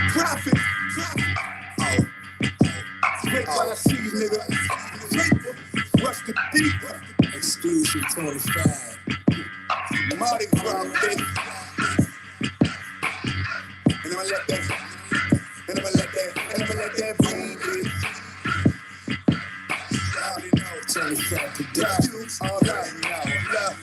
Traffic. Oh. Straight while I see you, nigga. Rush the deep. Exclusion 25. Mardi Gras, bitch. And I'ma let that breathe, bitch. You already know. 25 productions. All right, now, love.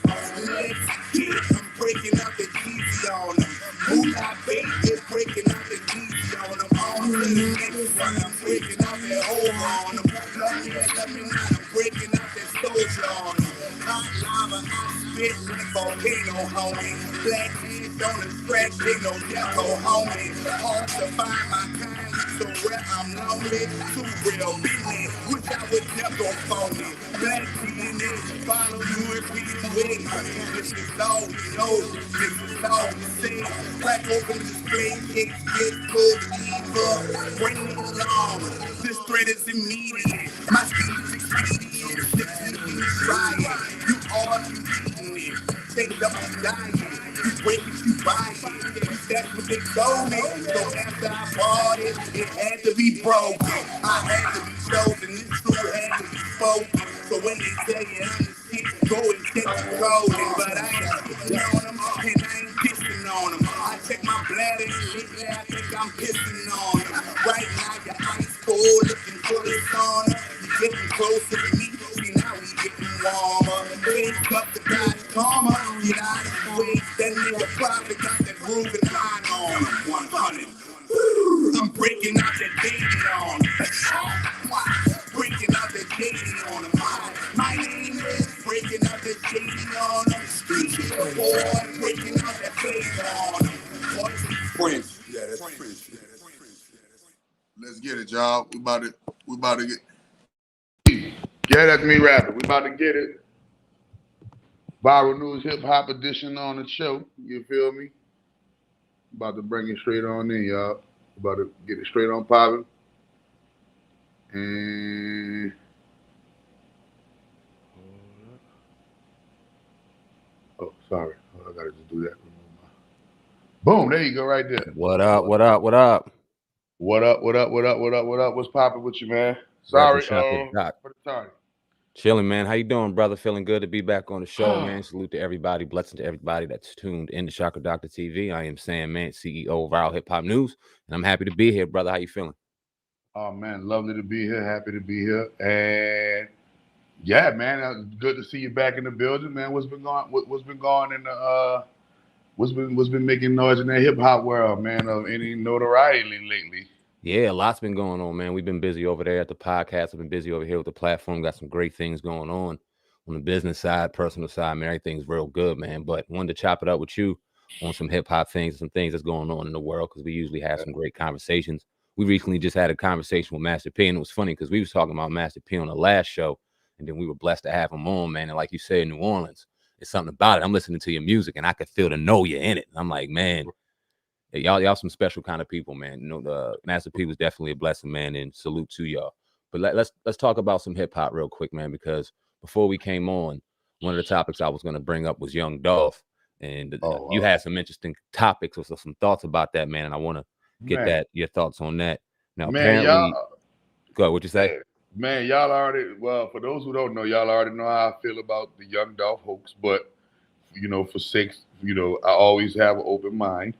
Let's get it. I'm breaking out the TV on them. Moolah baby, breaking out the TV on them. All the next one, I'm breaking out that hole on them. Love me now, I'm breaking out that soldier on them. Hot lava, I spit like volcano, homie. Black hands on the scratch, big no deco, homie. Hard to find my kind, so rare I'm lonely. Too real business, wish I would never phone it. Black DNA, follow you if we can win. This is all we know, this is all we see. Crack open the screen, kicks get good, evil. Bring it along, this threat is immediate. My speed is expedient, 6 minutes riot. You are eating it, take up on diet. You break it, you buy it, that's what they told me. So after I bought it, it had to be broken. I had to be chosen, this truth had to be spoken. So when they say it, I'm the shit, go and check the rolling. But I ain't pissing on them, and I ain't pissing on them. I check my bladder and lately I think I'm pissing on them. Right now your ice cold, looking for the sauna. You getting closer to me, see now we getting warmer. Wake up the God's karma, get out of the way. That nigga probably got that groove and line on him. 100. I'm breaking out that baby on him. Breaking out that baby on him. My name is breaking out that baby on him. Boy, breaking out that baby on him. French. Yeah, that's French. Let's get it, y'all. We about to get. Yeah, that's me rapping. We about to get it. Viral News Hip Hop Edition on the show. You feel me? About to bring it straight on in, y'all. About to get it straight on popping. And oh, sorry. Oh, I gotta just do that. Boom, there you go, right there. What up? What up? What up? What up? What up? What up? What up? What up? What's popping with you, man? Sorry, for the time. Chilling, man. How you doing, brother? Feeling good to be back on the show, man. Salute to everybody. Blessing to everybody that's tuned in to Chakra Doctor TV. I am Sam, man, CEO of Viral Hip Hop News, and I'm happy to be here, brother. How you feeling? Oh man, lovely to be here. Happy to be here, and yeah, man, good to see you back in the building, man. What's been going in the what's been making noise in the hip hop world, man? Of any notoriety lately? Yeah, a lot's been going on, man. We've been busy over there at the podcast. I've been busy over here with the platform. Got some great things going on the business side, personal side, man. Everything's real good, man. But wanted to chop it up with you on some hip hop things, some things that's going on in the world, because we usually have some great conversations. We recently just had a conversation with Master P, and it was funny because we was talking about Master P on the last show, and then we were blessed to have him on, man. And like you said, New Orleans, it's something about it. I'm listening to your music, and I could feel the know you're in it. And I'm like, man, y'all some special kind of people, man. You know, the Master P was definitely a blessing, man, and salute to y'all. But let's talk about some hip hop real quick, man, because before we came on, one of the topics I was going to bring up was Young Dolph, and you had some interesting topics or some thoughts about that, man, and I want to get your thoughts on that. Now, man, apparently, go ahead, what'd you say? Man, y'all already, well, for those who don't know, y'all already know how I feel about the Young Dolph hoax, but, you know, for six, you know, I always have an open mind.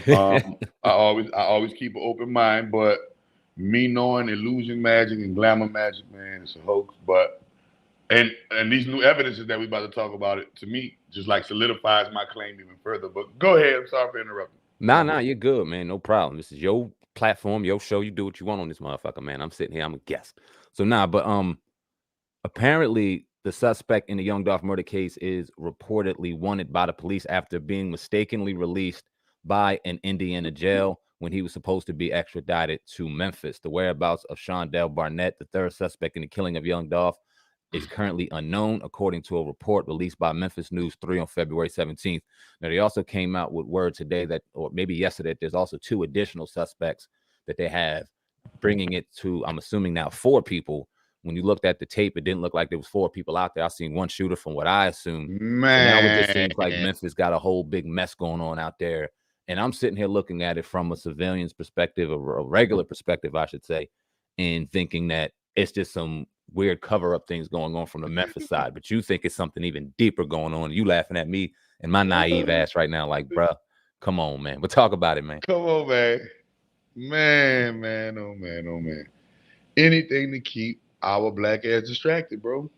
I always keep an open mind, but me knowing illusion magic and glamour magic, man, it's a hoax. But and these new evidences that we about to talk about, it to me just like solidifies my claim even further. But go ahead. I'm sorry for interrupting. Nah, you're good, man. No problem. This is your platform, your show. You do what you want on this motherfucker, man. I'm sitting here. I'm a guest. So but apparently the suspect in the Young Dolph murder case is reportedly wanted by the police after being mistakenly released by an Indiana jail when he was supposed to be extradited to Memphis. The whereabouts of Shondell Barnett, the third suspect in the killing of Young Dolph, is currently unknown, according to a report released by Memphis News 3 on February 17th. Now, they also came out with word today that, or maybe yesterday, there's also 2 additional suspects that they have, bringing it to, I'm assuming now, 4 people. When you looked at the tape, it didn't look like there was 4 people out there. I seen one shooter from what I assumed. Man. So now it just seems like Memphis got a whole big mess going on out there. And I'm sitting here looking at it from a civilian's perspective, a regular perspective, I should say, and thinking that it's just some weird cover-up things going on from the Memphis side. But you think it's something even deeper going on. You laughing at me and my naive ass right now, like, bruh, come on, man. But talk about it, man. Come on, man. Man, oh man. Anything to keep our black ass distracted, bro.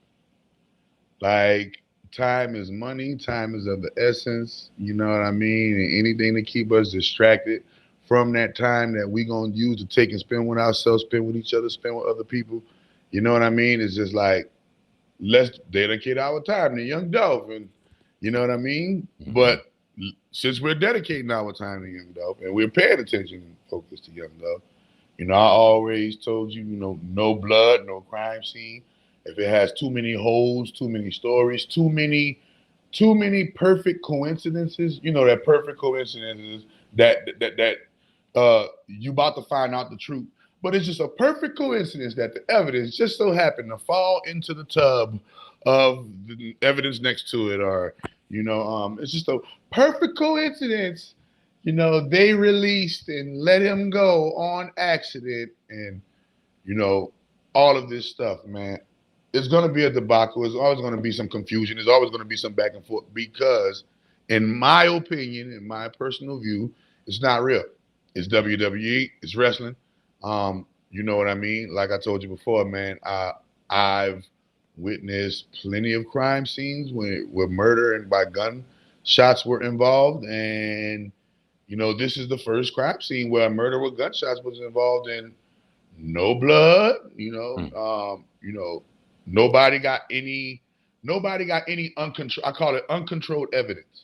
Like, time is money, time is of the essence, you know what I mean? And anything to keep us distracted from that time that we gonna use to take and spend with ourselves, spend with each other, spend with other people, you know what I mean? It's just like, let's dedicate our time to Young Dolph, and you know what I mean? Mhm. But since we're dedicating our time to Young Dolph and we're paying attention and focus to Young Dolph, you know, I always told you, you know, no blood, no crime scene. If it has too many holes, too many stories, too many perfect coincidences, you know, that perfect coincidences that you about to find out the truth. But it's just a perfect coincidence that the evidence just so happened to fall into the tub of the evidence next to it, or you know, it's just a perfect coincidence. You know, they released and let him go on accident, and you know, all of this stuff, man. It's going to be a debacle. There's always going to be some confusion. There's always going to be some back and forth because, in my opinion, in my personal view, it's not real. It's WWE. It's wrestling. You know what I mean? Like I told you before, man. I've witnessed plenty of crime scenes where murder and by gun shots were involved, and you know this is the first crime scene where a murder with gunshots was involved in no blood, you know, nobody got any uncontrolled, I call it uncontrolled evidence.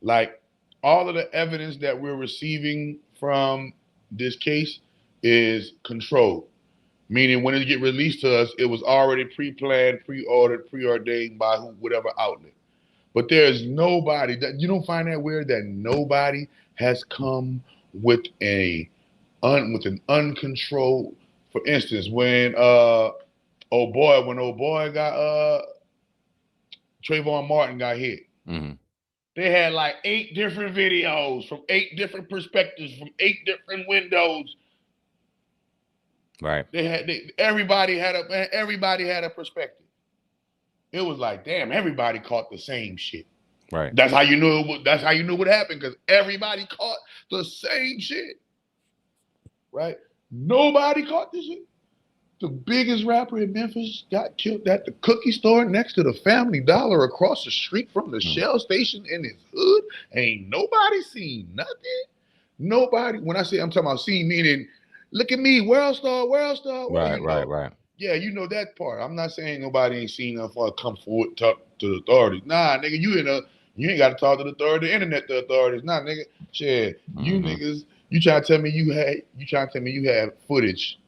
Like all of the evidence that we're receiving from this case is controlled. Meaning when it get released to us, it was already pre-planned, pre-ordered, preordained by whatever outlet. But there's nobody that you don't find that weird that nobody has come with with an uncontrolled. For instance, when old boy got Trayvon Martin got hit, Mm-hmm. they had like 8 different videos from 8 different perspectives, from 8 different windows. Right. Everybody had a perspective. It was like, damn, everybody caught the same shit. Right. That's how you knew what happened, because everybody caught the same shit. Right? Nobody caught this shit. The biggest rapper in Memphis got killed at the cookie store next to the Family Dollar across the street from the Shell station in his hood. Ain't nobody seen nothing. Nobody. When I say I'm talking about seen, meaning look at me, world star. Right. Yeah, you know that part. I'm not saying nobody ain't seen nothing for come forward, talk to the authorities. Nah, nigga, you ain't got to talk to the authorities, the internet, the authorities. Nah, nigga, shit, you niggas, you trying to tell me you had footage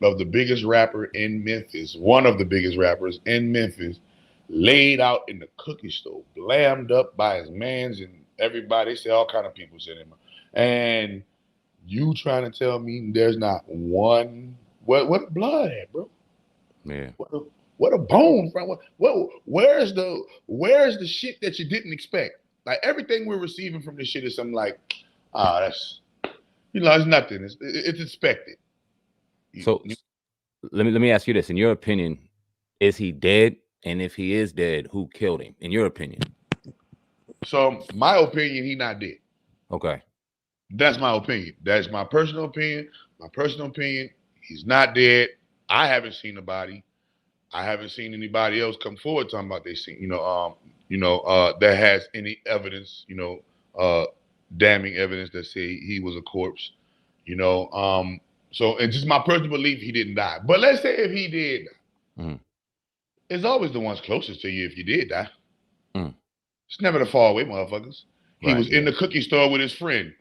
of the biggest rapper in Memphis, one of the biggest rappers in Memphis, laid out in the cookie store, blammed up by his mans and everybody. They say all kind of people said him. And you trying to tell me there's not one, what blood at, bro? Yeah. What a bone from where's the shit that you didn't expect? Like everything we're receiving from this shit is something like, that's, you know, it's nothing. It's expected. So let me ask you this. In your opinion, is he dead? And if he is dead, who killed him? In your opinion? So my opinion, he not dead. Okay. That's my opinion. That's my personal opinion. My personal opinion, he's not dead. I haven't seen the body. I haven't seen anybody else come forward talking about they seen, that has any evidence, damning evidence that say he was a corpse, So it's just my personal belief he didn't die. But let's say if he did die, it's always the ones closest to you if you did die. It's never the far away motherfuckers. He was in the cookie store with his friend.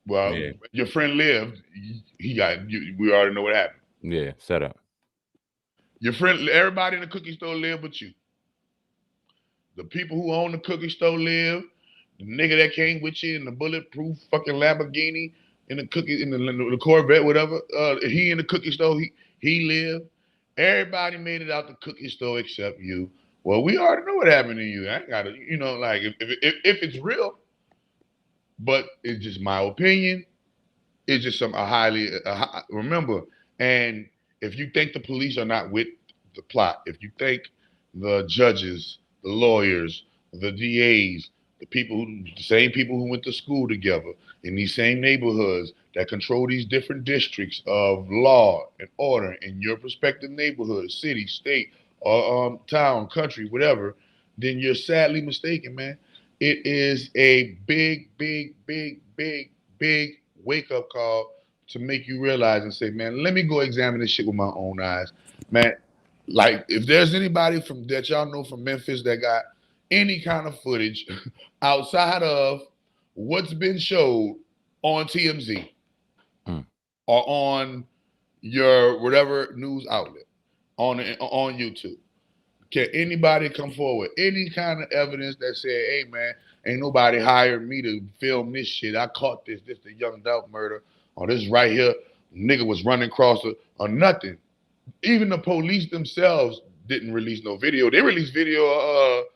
Well, your friend lived. We already know what happened. Yeah, set up. Your friend, everybody in the cookie store lived but you. The people who own the cookie store live. The nigga that came with you in the bulletproof fucking Lamborghini, in the Corvette, whatever. He in the cookie store. He lived. Everybody made it out the cookie store except you. Well, we already know what happened to you. I ain't gotta, if it's real, but it's just my opinion. It's just some remember. And if you think the police are not with the plot, if you think the judges, the lawyers, the DAs, the same people who went to school together in these same neighborhoods that control these different districts of law and order in your respective neighborhood, city, state, or town, country, whatever, then you're sadly mistaken, man. It is a big, big, big, big, big wake up call to make you realize and say, man, let me go examine this shit with my own eyes, man. Like, if there's anybody from that y'all know from Memphis that got any kind of footage outside of what's been showed on TMZ or on your whatever news outlet on YouTube, can anybody come forward any kind of evidence that said, hey man, ain't nobody hired me to film this shit, I caught this the young Dolph murder, or this right here nigga was running across or nothing. Even the police themselves didn't release no video. They released video of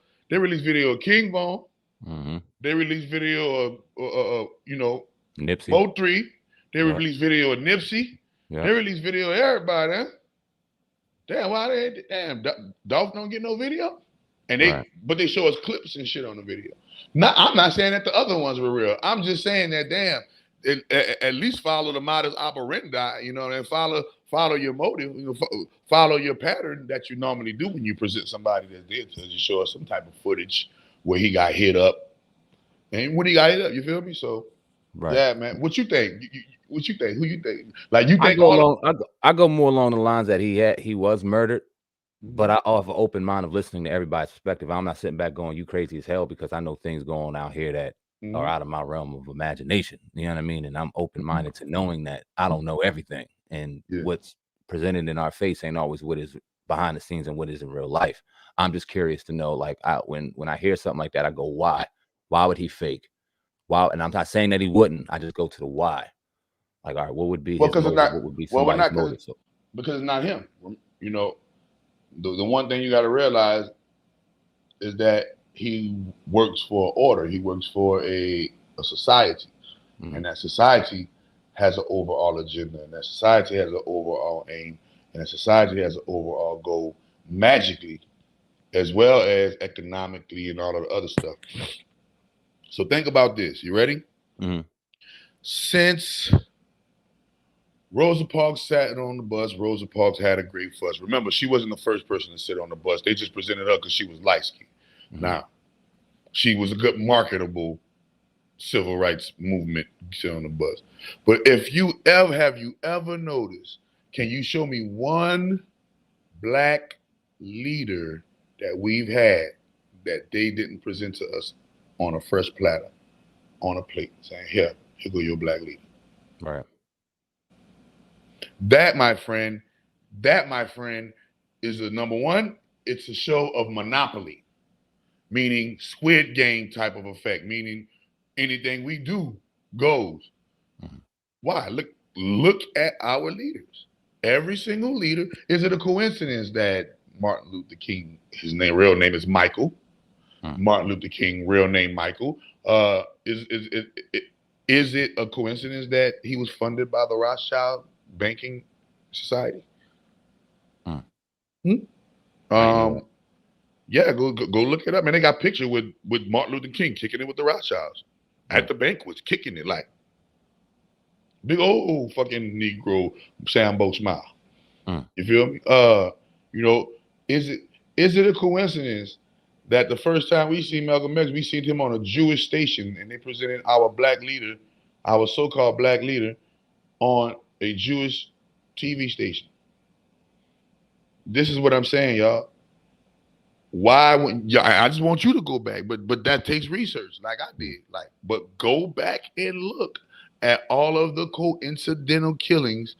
King Von. They released video of Nipsey. Mo 3. They released video of Nipsey. They released video of everybody. Huh? Damn, why Dolph don't get no video? And but they show us clips and shit on the video. Now, I'm not saying that the other ones were real. I'm just saying that at least follow the modus operandi, and follow your motive, follow your pattern that you normally do when you present somebody that's dead. So you show us some type of footage where he got hit up. And when he got hit up, you feel me? So yeah, man. What you think? What you think? Who you think? Like, you think I go more along the lines that he was murdered, but I have an open mind of listening to everybody's perspective. I'm not sitting back going, you crazy as hell, because I know things going on out here that are out of my realm of imagination. You know what I mean? And I'm open-minded to knowing that I don't know everything. And what's presented in our face ain't always what is behind the scenes and what is in real life. I'm just curious to know, like, when I hear something like that, I go, why? Why would he fake? Why? And I'm not saying that he wouldn't. I just go to the why. Like, all right, what would be his motive? What would be somebody's motive? Because it's not him. The one thing you got to realize is that he works for order. He works for a society. And that society has an overall agenda. And that society has an overall aim. And that society has an overall goal, magically, as well as economically and all of the other stuff. So think about this. You ready? Since Rosa Parks sat on the bus, Rosa Parks had a great fuss. Remember, she wasn't the first person to sit on the bus. They just presented her because she was light-skinned. Now, she was a good marketable civil rights movement sit on the bus. But have you ever noticed, can you show me one black leader that we've had that they didn't present to us on a fresh platter, on a plate, saying, here go your black leader. Right. That, my friend, is a number one. It's a show of monopoly, meaning Squid Game type of effect, meaning anything we do goes. Why? Look at our leaders. Every single leader. Is it a coincidence that Martin Luther King, his real name is Michael? Martin Luther King, real name Michael. Is it a coincidence that he was funded by the Rothschild banking society? Yeah, go look it up, man. They got a picture with Martin Luther King kicking it with the Rothschilds at the banquets, kicking it like big old fucking Negro Sambo smile. You feel me? Is it a coincidence that the first time we see Malcolm X, we seen him on a Jewish station, and they presented our black leader, our so-called black leader, on a Jewish TV station? This is what I'm saying, y'all. Why? I just want you to go back, but that takes research, like I did. But go back and look at all of the coincidental killings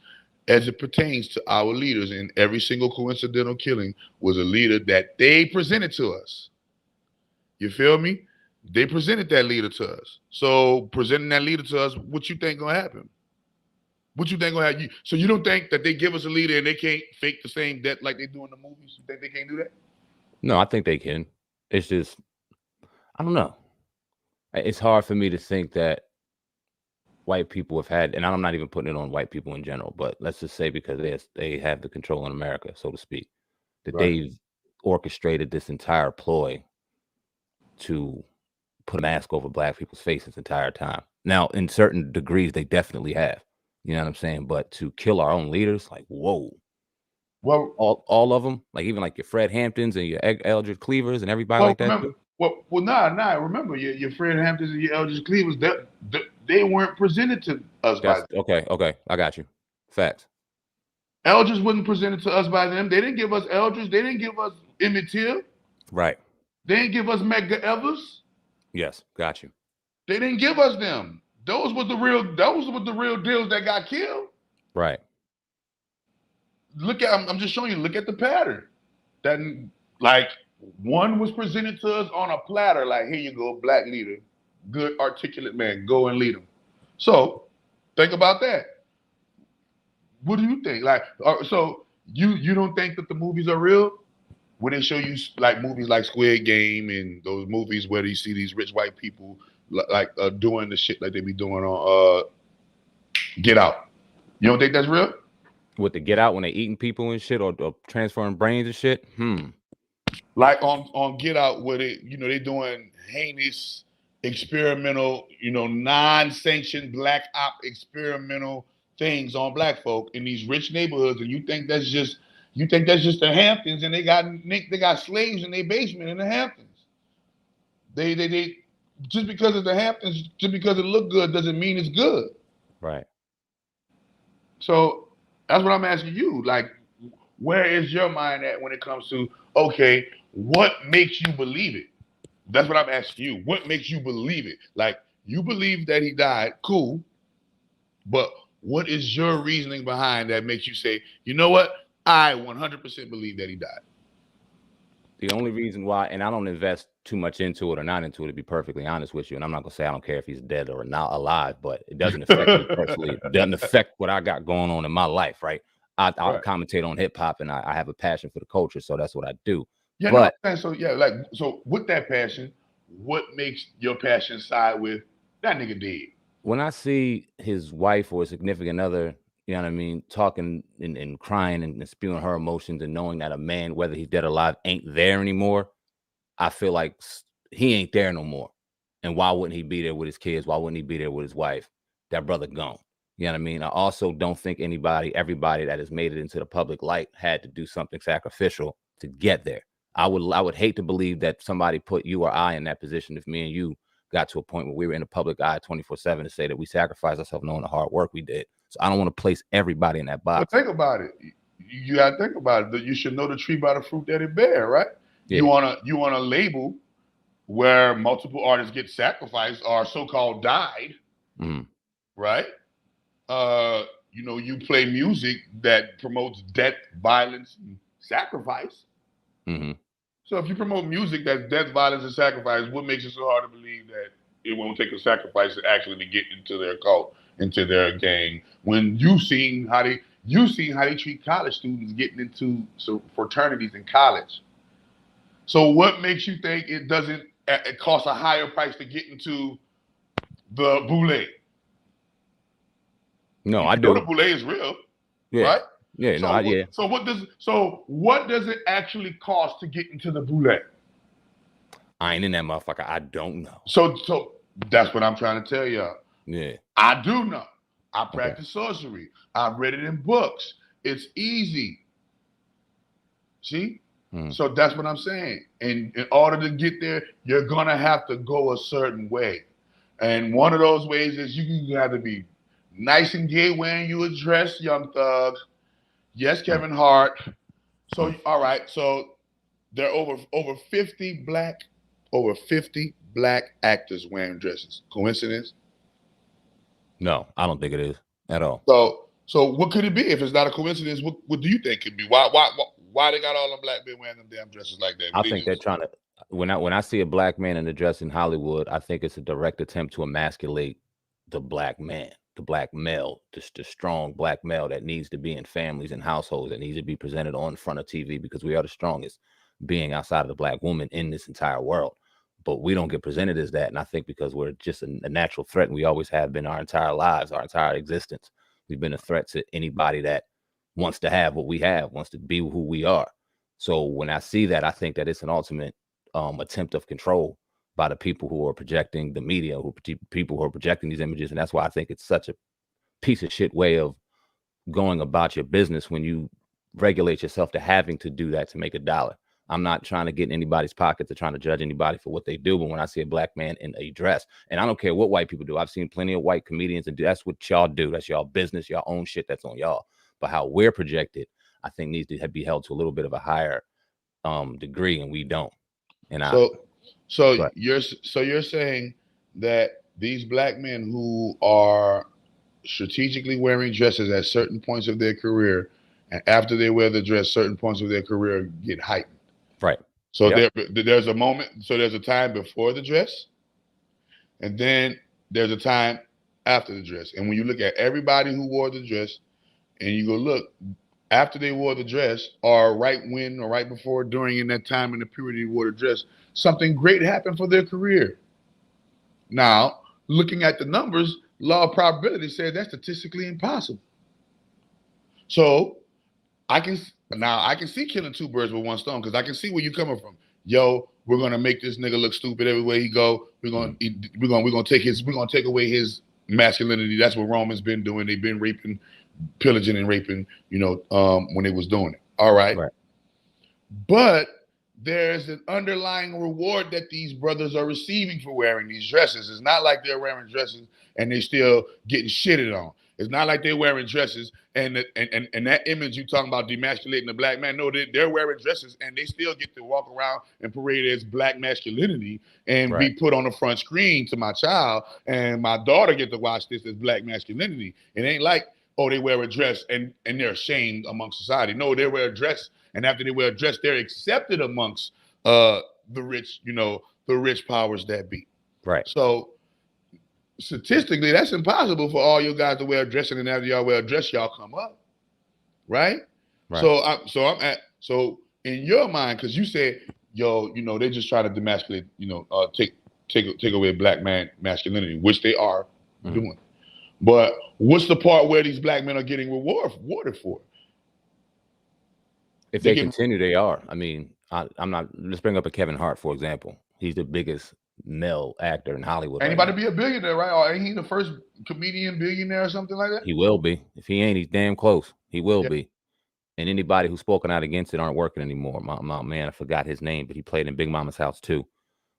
as it pertains to our leaders, and every single coincidental killing was a leader that they presented to us. You feel me? They presented that leader to us. So presenting that leader to us, what you think gonna happen? What you think gonna happen? So you don't think that they give us a leader and they can't fake the same death like they do in the movies? You think they can't do that? No, I think they can. It's just, I don't know. It's hard for me to think that white people have had, and I'm not even putting it on white people in general, but let's just say because they have the control in America, so to speak, that Right. they've orchestrated this entire ploy to put a mask over black people's faces this entire time. Now, in certain degrees, they definitely have. You know what I'm saying? But to kill our own leaders, like, whoa. Well, All of them, like even like your Fred Hamptons and your Eldridge Cleavers and everybody like that remember, too? nah. Remember, your Fred Hamptons and your Eldridge Cleavers, they weren't presented to us by them. Okay, I got you. Facts. Eldridge wasn't presented to us by them. They didn't give us Eldridge. They didn't give us Emmett Till. Right. They didn't give us Medgar Evers. Yes, got you. They didn't give us them. Those were the real deals that got killed. Right. I'm just showing you, look at the pattern. That, like, one was presented to us on a platter, like, here you go, black leader, good articulate man, go and lead them. So think about that. What do you think? Like, so you don't think that the movies are real? When they show you like movies like Squid Game and those movies where you see these rich white people like doing the shit like they be doing on Get Out. You don't think that's real? With the Get Out when they eating people and shit or transferring brains and shit? Like on Get Out where they doing heinous experimental, non-sanctioned black op experimental things on black folk in these rich neighborhoods, and you think that's just the Hamptons, and they got slaves in their basement in the Hamptons. They just because it's the Hamptons, just because it look good doesn't mean it's good. Right. So that's what I'm asking you. Like, where is your mind at when it comes to, okay, what makes you believe it? That's what I'm asking you. What makes you believe it? Like, you believe that he died, cool, but what is your reasoning behind that makes you say, you know what? I 100% believe that he died. The only reason why, and I don't invest too much into it or not into it, to be perfectly honest with you, and I'm not gonna say I don't care if he's dead or not alive, but it doesn't affect me personally. It doesn't affect what I got going on in my life, right? I commentate on hip hop, and I have a passion for the culture, so that's what I do. Yeah, but so with that passion, what makes your passion side with that nigga dead? When I see his wife or a significant other, you know what I mean, talking and crying and spewing her emotions and knowing that a man, whether he's dead or alive, ain't there anymore, I feel like he ain't there no more. And why wouldn't he be there with his kids? Why wouldn't he be there with his wife? That brother gone. You know what I mean? I also don't think everybody that has made it into the public light had to do something sacrificial to get there. I would hate to believe that somebody put you or I in that position if me and you got to a point where we were in the public eye 24/7 to say that we sacrificed ourselves knowing the hard work we did. So I don't want to place everybody in that box. But think about it. You got to think about it. You should know the tree by the fruit that it bear, right? Yeah. You want a label where multiple artists get sacrificed or so-called died, right? You play music that promotes death, violence, and sacrifice. So if you promote music that's death, violence, and sacrifice, what makes it so hard to believe that it won't take a sacrifice to actually get into their cult, into their gang? When you've seen how they treat college students getting into fraternities in college. So what makes you think it costs a higher price to get into the boule? No, I do. The boule is real, yeah. Right? Yeah, So what does it actually cost to get into the boule? I ain't in that motherfucker. I don't know. So that's what I'm trying to tell y'all. Yeah. I do know. I practice sorcery. I've read it in books. It's easy. See? So that's what I'm saying. And in order to get there, you're gonna have to go a certain way. And one of those ways is you have to be nice and gay wearing you a dress, Young Thug. Yes, Kevin Hart. So all right, so there are over 50 black actors wearing dresses. Coincidence? No, I don't think it is at all. So what could it be? If it's not a coincidence, what do you think could be? Why they got all them black men wearing them damn dresses like that? I think they're trying to. When I see a black man in a dress in Hollywood, I think it's a direct attempt to emasculate the black man, the black male, the strong black male that needs to be in families and households, that needs to be presented on front of TV because we are the strongest being outside of the black woman in this entire world. but we don't get presented as that. And I think because we're just a natural threat, and we always have been our entire lives, our entire existence. We've been a threat to anybody that wants to have what we have, wants to be who we are. So when I see that, I think that it's an ultimate attempt of control by the people who are projecting the media, people who are projecting these images. And that's why I think it's such a piece of shit way of going about your business when you regulate yourself to having to do that to make a dollar. I'm not trying to get in anybody's pockets or trying to judge anybody for what they do. But when I see a black man in a dress, and I don't care what white people do, I've seen plenty of white comedians, and that's what y'all do. That's y'all business, y'all own shit. That's on y'all. But how we're projected, I think needs to be held to a little bit of a higher degree, and we don't. And so you're saying that these black men who are strategically wearing dresses at certain points of their career, and after they wear the dress, certain points of their career get heightened. Right. So there's a moment. So there's a time before the dress, and then there's a time after the dress. And when you look at everybody who wore the dress, and you go look after they wore the dress, or right when, or right before, during, in that time in the period they wore the dress, something great happened for their career. Now, looking at the numbers, law of probability says that's statistically impossible. So I can see killing two birds with one stone, because I can see where you're coming from. Yo, we're gonna make this nigga look stupid everywhere he go. We're gonna take away his masculinity. That's what Roman's been doing. They've been raping, pillaging and raping, when they was doing it. All right. But there's an underlying reward that these brothers are receiving for wearing these dresses. It's not like they're wearing dresses and they still getting shitted on. It's not like they're wearing dresses and that image you talking about demasculating the black man. No, they're wearing dresses and they still get to walk around and parade as black masculinity and be put on the front screen to my child, and my daughter get to watch this as black masculinity. It ain't like, oh, they wear a dress and they're ashamed amongst society. No, they wear a dress, and after they wear a dress, they're accepted amongst the rich, the rich powers that be. Right. So statistically, that's impossible for all you guys to wear a dress, and then after y'all wear a dress, y'all come up. Right? So in your mind, because you said, they just try to demasculate, take away black man masculinity, which they are doing. But what's the part where these black men are getting rewarded for? If they continue, they are. I mean, I'm not. Let's bring up a Kevin Hart, for example. He's the biggest male actor in Hollywood. Anybody be a billionaire, right? Or ain't he the first comedian billionaire or something like that? He will be. If he ain't, he's damn close. He will be. And anybody who's spoken out against it aren't working anymore. My man, I forgot his name, but he played in Big Mama's House too.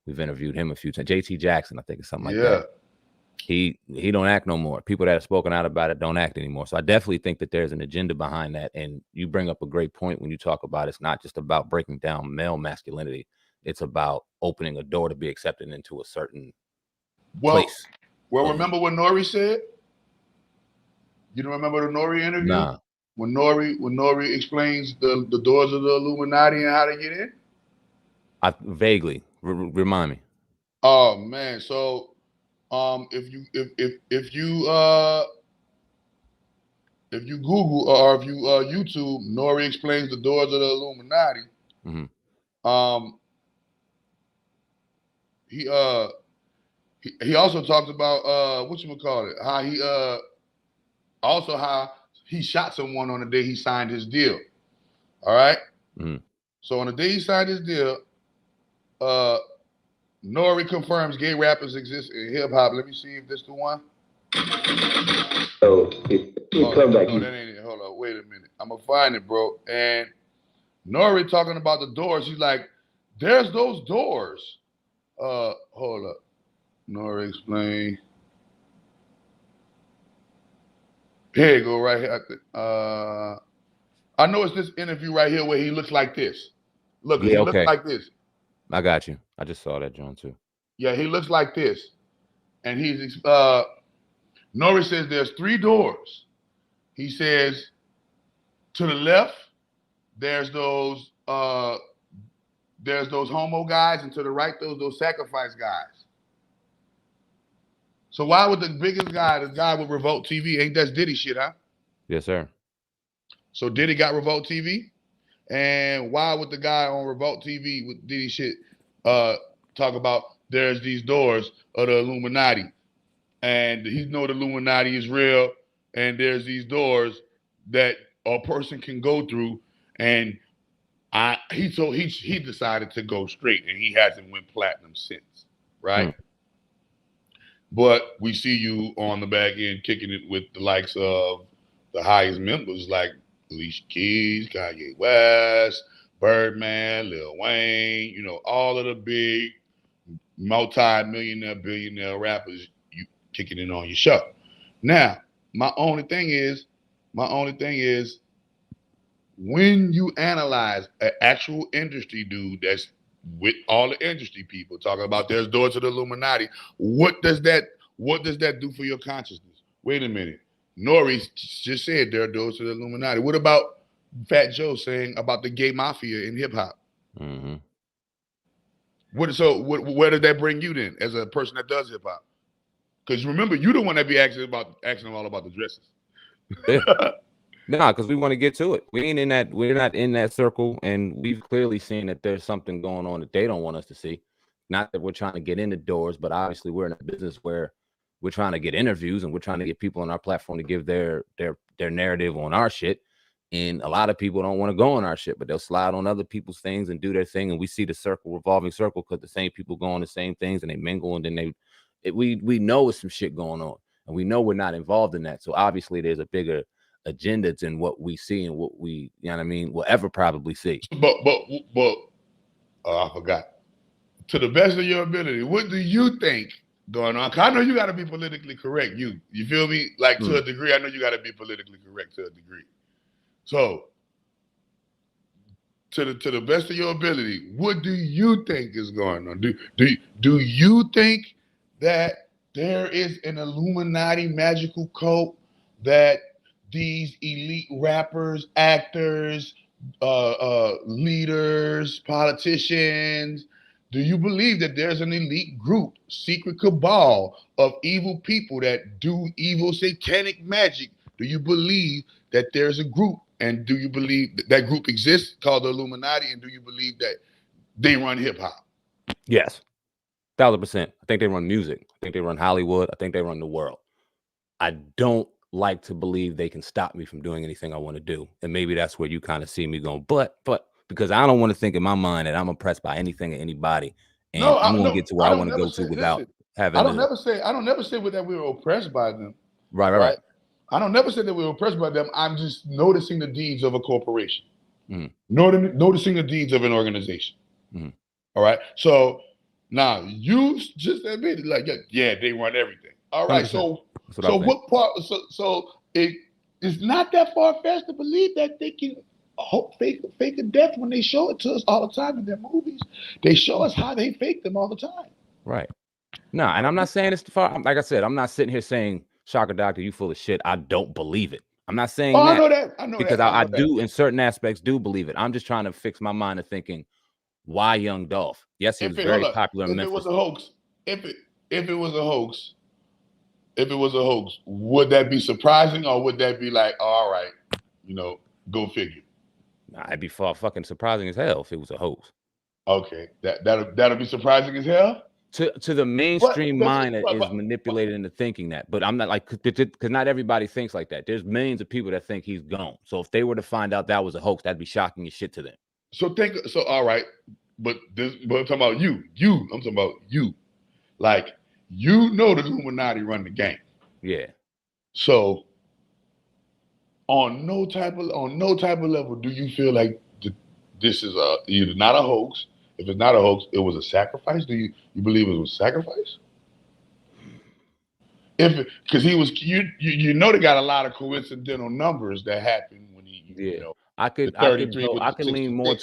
We've interviewed him a few times. JT Jackson, I think, or something like that. He don't act no more. People that have spoken out about it don't act anymore. So I definitely think that there's an agenda behind that. And you bring up a great point when you talk about it's not just about breaking down male masculinity. It's about opening a door to be accepted into a certain place. Well, remember what Nori said? You don't remember the Nori interview? Nah. When Nori explains the doors of the Illuminati and how to get in? Vaguely. Remind me. Oh man, so if you Google or if you YouTube, Nori explains the doors of the Illuminati. He also talks about how he shot someone on the day he signed his deal. All right. So on the day he signed his deal, Nori confirms gay rappers exist in hip hop. Let me see if this is the one. So that ain't it. Hold on, wait a minute. I'm gonna find it, bro. And Nori talking about the doors. He's like, "There's those doors." Hold up. Nori explain. Here you go, right here. I know it's this interview right here where he looks like this. Look, he looks like this. I got you. I just saw that, John, too. Yeah, he looks like this. And he's Nori says there's 3 doors. He says to the left, there's those homo guys, and to the right, those sacrifice guys. So why would the biggest guy, the guy with Revolt TV, ain't that Diddy shit, huh? Yes, sir. So Diddy got Revolt TV? And why would the guy on Revolt TV with Diddy shit talk about there's these doors of the Illuminati, and he know the Illuminati is real, and there's these doors that a person can go through, and he decided to go straight, and he hasn't went platinum since, right? But we see you on the back end kicking it with the likes of the highest members like Alicia Keys, Kanye West, Birdman, Lil Wayne, you know, all of the big multi-millionaire, billionaire rappers you kicking it on your show. Now, my only thing is, when you analyze an actual industry dude that's with all the industry people talking about there's doors to the Illuminati, what does that do for your consciousness? Wait a minute. Nori just said there are doors to the Illuminati. What about Fat Joe saying about the gay mafia in hip hop? Mm-hmm. Where did that bring you then as a person that does hip hop? Because remember, you the one that be asking all about the dresses. Yeah. Nah, because we want to get to it. We're not in that circle, and we've clearly seen that there's something going on that they don't want us to see. Not that we're trying to get in the doors, but obviously we're in a business where we're trying to get interviews and we're trying to get people on our platform to give their narrative on our shit. And a lot of people don't want to go on our shit, but they'll slide on other people's things and do their thing. And we see the revolving circle, because the same people go on the same things and they mingle, and then we know it's some shit going on, and we know we're not involved in that. So obviously there's a bigger agenda than what we see and what we, you know what I mean, will ever probably see. But I forgot. To the best of your ability, what do you think going on? Cause I know you got to be politically correct. You feel me? Like to a degree, I know you got to be politically correct to a degree. So, to the best of your ability, what do you think is going on? Do you think that there is an Illuminati magical cult that these elite rappers, actors, leaders, politicians, do you believe that there's an elite group, secret cabal of evil people that do evil satanic magic? Do you believe that there's a group, and do you believe that group exists called the Illuminati, and do you believe that they run hip hop? Yes, 1,000%. I think they run music. I think they run Hollywood. I think they run the world. I don't like to believe they can stop me from doing anything I want to do. And maybe that's where you kind of see me going, but because I don't want to think in my mind that I'm oppressed by anything or anybody, and I'm going to get to where I want to go to without having. I don't never say that we were oppressed by them. Right. I don't never say that we were oppressed by them. I'm just noticing the deeds of a corporation, noticing the deeds of an organization. All right. So now you just admitted, like, yeah, they run everything. All right. 100%. So what part? So it's not that far fetched to believe that they can fake a death when they show it to us all the time in their movies. They show us how they fake them all the time. Right. No, and I'm not saying it's far. Like I said, I'm not sitting here saying, Chakra Doctor, you full of shit. I don't believe it. I'm not saying that. I know that. I know because that. I do in certain aspects do believe it. I'm just trying to fix my mind of thinking, why young Dolph? Yes, he was very popular in Memphis. If it was a hoax, if it was a hoax, would that be surprising, or would that be like, all right, go figure? Nah, it'd be fucking surprising as hell if it was a hoax. Okay, that'll be surprising as hell to the mainstream mind that is manipulated into thinking that. But I'm not like, because not everybody thinks like that. There's millions of people that think he's gone. So if they were to find out that was a hoax, that'd be shocking as shit to them. So all right, but I'm talking about you. I'm talking about you. Like, the Illuminati run the game. Yeah. So on no type of level do you feel like this is either not a hoax? If it's not a hoax, it was a sacrifice. Do you believe it was a sacrifice? Because he was, they got a lot of coincidental numbers that happened when he, I could lean more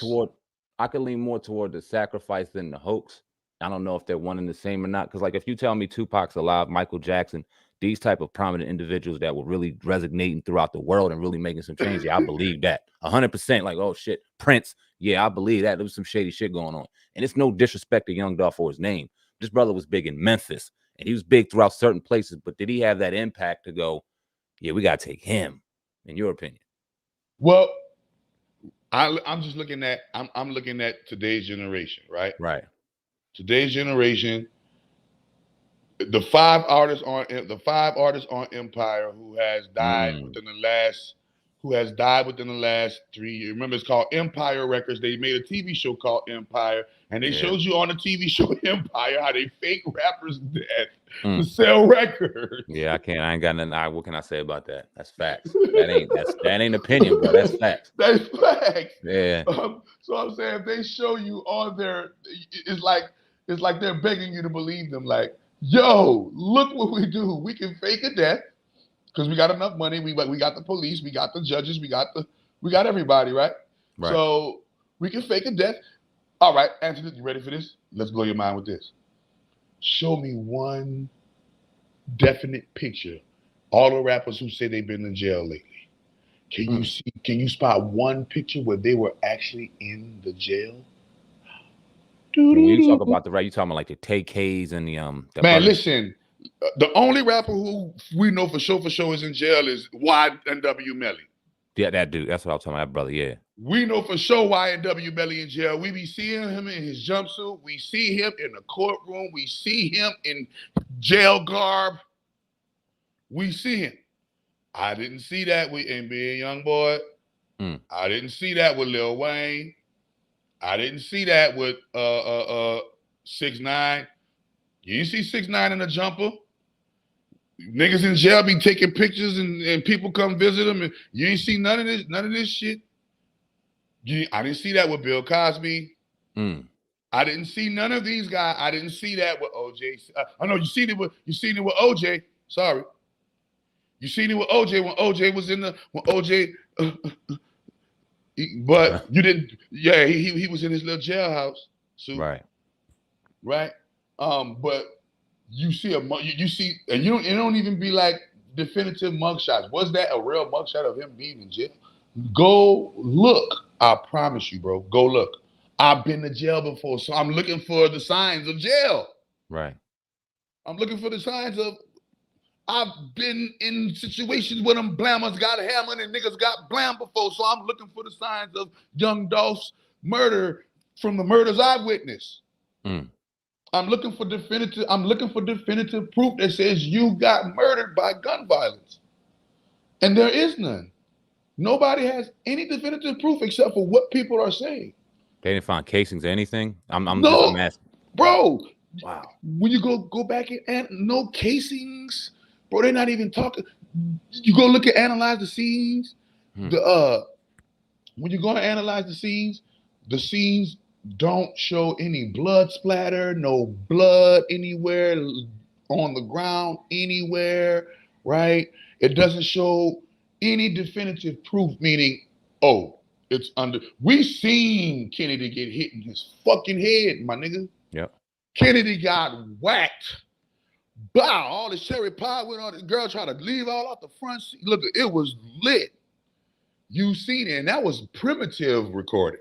toward the sacrifice than the hoax. I don't know if they're one and the same or not. Because like, if you tell me Tupac's alive, Michael Jackson, these type of prominent individuals that were really resonating throughout the world and really making some change, I believe that 100%. Like, oh shit, Prince, yeah, I believe that. There was some shady shit going on, and it's no disrespect to Young Dolph or his name. This brother was big in Memphis, and he was big throughout certain places. But did he have that impact to go, yeah, we gotta take him? In your opinion? Well, I'm just looking at I'm looking at today's generation, right? Right. Today's generation, the five artists on Empire who has died within the last 3 years. Remember, it's called Empire Records. They made a TV show called Empire, and they showed you on the TV show Empire how they fake rappers' death to sell records. Yeah, I ain't got nothing. What can I say about that? That's facts. That ain't opinion, bro. That's facts. That's facts. Yeah. So I'm saying, if they show you on there, it's like they're begging you to believe them. Like, yo, look what we do. We can fake a death because we got enough money. We got the police, we got the judges, we got everybody, right? So we can fake a death. All right, Anthony, you ready for this? Let's blow your mind with this. Show me one definite picture. All the rappers who say they've been in jail lately. Can you spot one picture where they were actually in the jail? When you talk about you talking about like the TKs and the man, listen, the only rapper who we know for sure is in jail is YNW Melly. Yeah, that dude. That's what I was talking about, that brother. Yeah. We know for sure YNW Melly in jail. We be seeing him in his jumpsuit. We see him in the courtroom. We see him in jail garb. We see him. I didn't see that with NBA Youngboy. I didn't see that with Lil Wayne. I didn't see that with 6ix9ine. You didn't see 6ix9ine in a jumper. Niggas in jail be taking pictures and people come visit them, and you ain't see none of this shit. I didn't see that with Bill Cosby. I didn't see none of these guys. I didn't see that with OJ. I know you seen it with OJ. Sorry. You seen it with OJ when OJ was but you didn't. Yeah, he was in his little jailhouse suit. Right. But you see and it don't even be like definitive mugshots. Was that a real mugshot of him being in jail? Go look. I promise you, bro. Go look. I've been to jail before, so I'm looking for the signs of jail. Right. I'm looking for the signs of. I've been in situations where them blammers got hammered and niggas got blammed before, so I'm looking for the signs of young Dolph's murder from the murders I've witnessed. I'm looking for definitive proof that says you got murdered by gun violence, and there is none. Nobody has any definitive proof except for what people are saying. They didn't find casings or anything. I'm asking. Bro. Wow. When you go back and no casings. Bro, they're not even talking. You go look at analyze the scenes. When you go and analyze the scenes don't show any blood splatter, no blood anywhere on the ground anywhere, right? It doesn't show any definitive proof, meaning, it's under. We seen Kennedy get hit in his fucking head, my nigga. Yep. Kennedy got whacked. Bow, all this cherry pie went on. This girl tried to leave all out the front seat. Look, it was lit. You seen it, and that was primitive recording.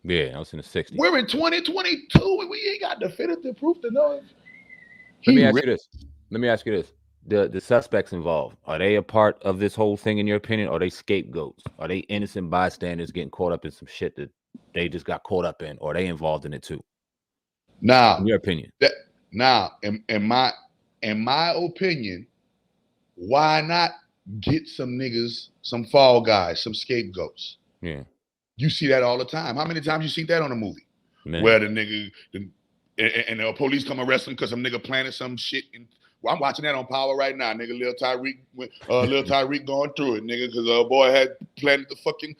Yeah, I was in the 60s. We're in 2022, and we ain't got definitive proof to know. Let me ask you this. The suspects involved, are they a part of this whole thing in your opinion? Or are they scapegoats? Are they innocent bystanders getting caught up in some shit that they just got caught up in? Or are they involved in it too? Now, in your opinion. In my opinion, why not get some niggas, some fall guys, some scapegoats? Yeah. You see that all the time. How many times you see that on a movie? Man. Where the nigga and the police come arrest him because some nigga planted some shit. I'm watching that on Power right now, nigga. Lil Tyreek going through it, nigga, because boy had planted the fucking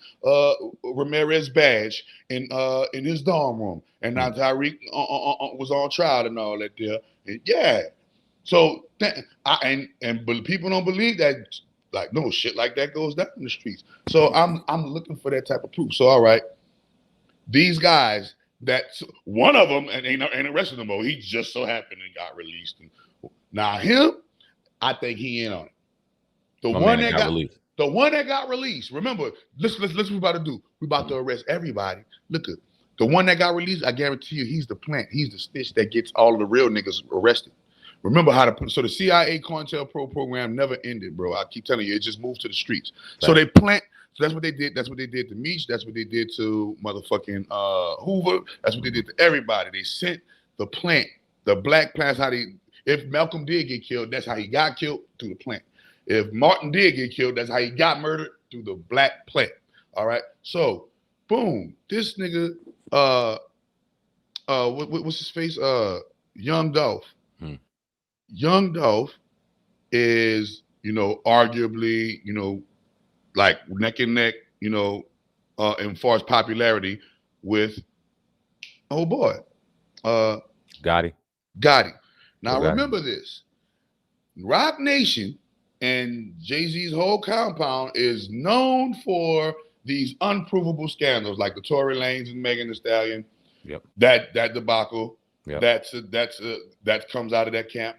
Ramirez badge in his dorm room, and now Tyreek was on trial and all that there. And yeah, so but people don't believe that. Like, no shit like that goes down in the streets. So I'm looking for that type of proof. So all right, these guys, that one of them ain't arrested no more. He just so happened and got released. Now him, I think he in on it. The one that got released. Remember, listen what we about to do. We about to arrest everybody. Look at the one that got released. I guarantee you, he's the plant. He's the stitch that gets all of the real niggas arrested. Remember so the CIA COINTELPRO program never ended, bro. I keep telling you, it just moved to the streets. Right. So they plant. So that's what they did. That's what they did to Meech. That's what they did to motherfucking Hoover. That's what they did to everybody. They sent the plant, the black plants. If Malcolm did get killed, that's how he got killed, through the plant. If Martin did get killed, that's how he got murdered, through the black plant. All right. So, boom, this nigga, what's his face? Young Dolph. Young Dolph is, arguably, like neck and neck, in far as popularity with Gotti. Now remember this. Rock Nation and Jay-Z's whole compound is known for these unprovable scandals, like the Tory Lanez and Megan Thee Stallion. Yep. That debacle. Yep. That comes out of that camp.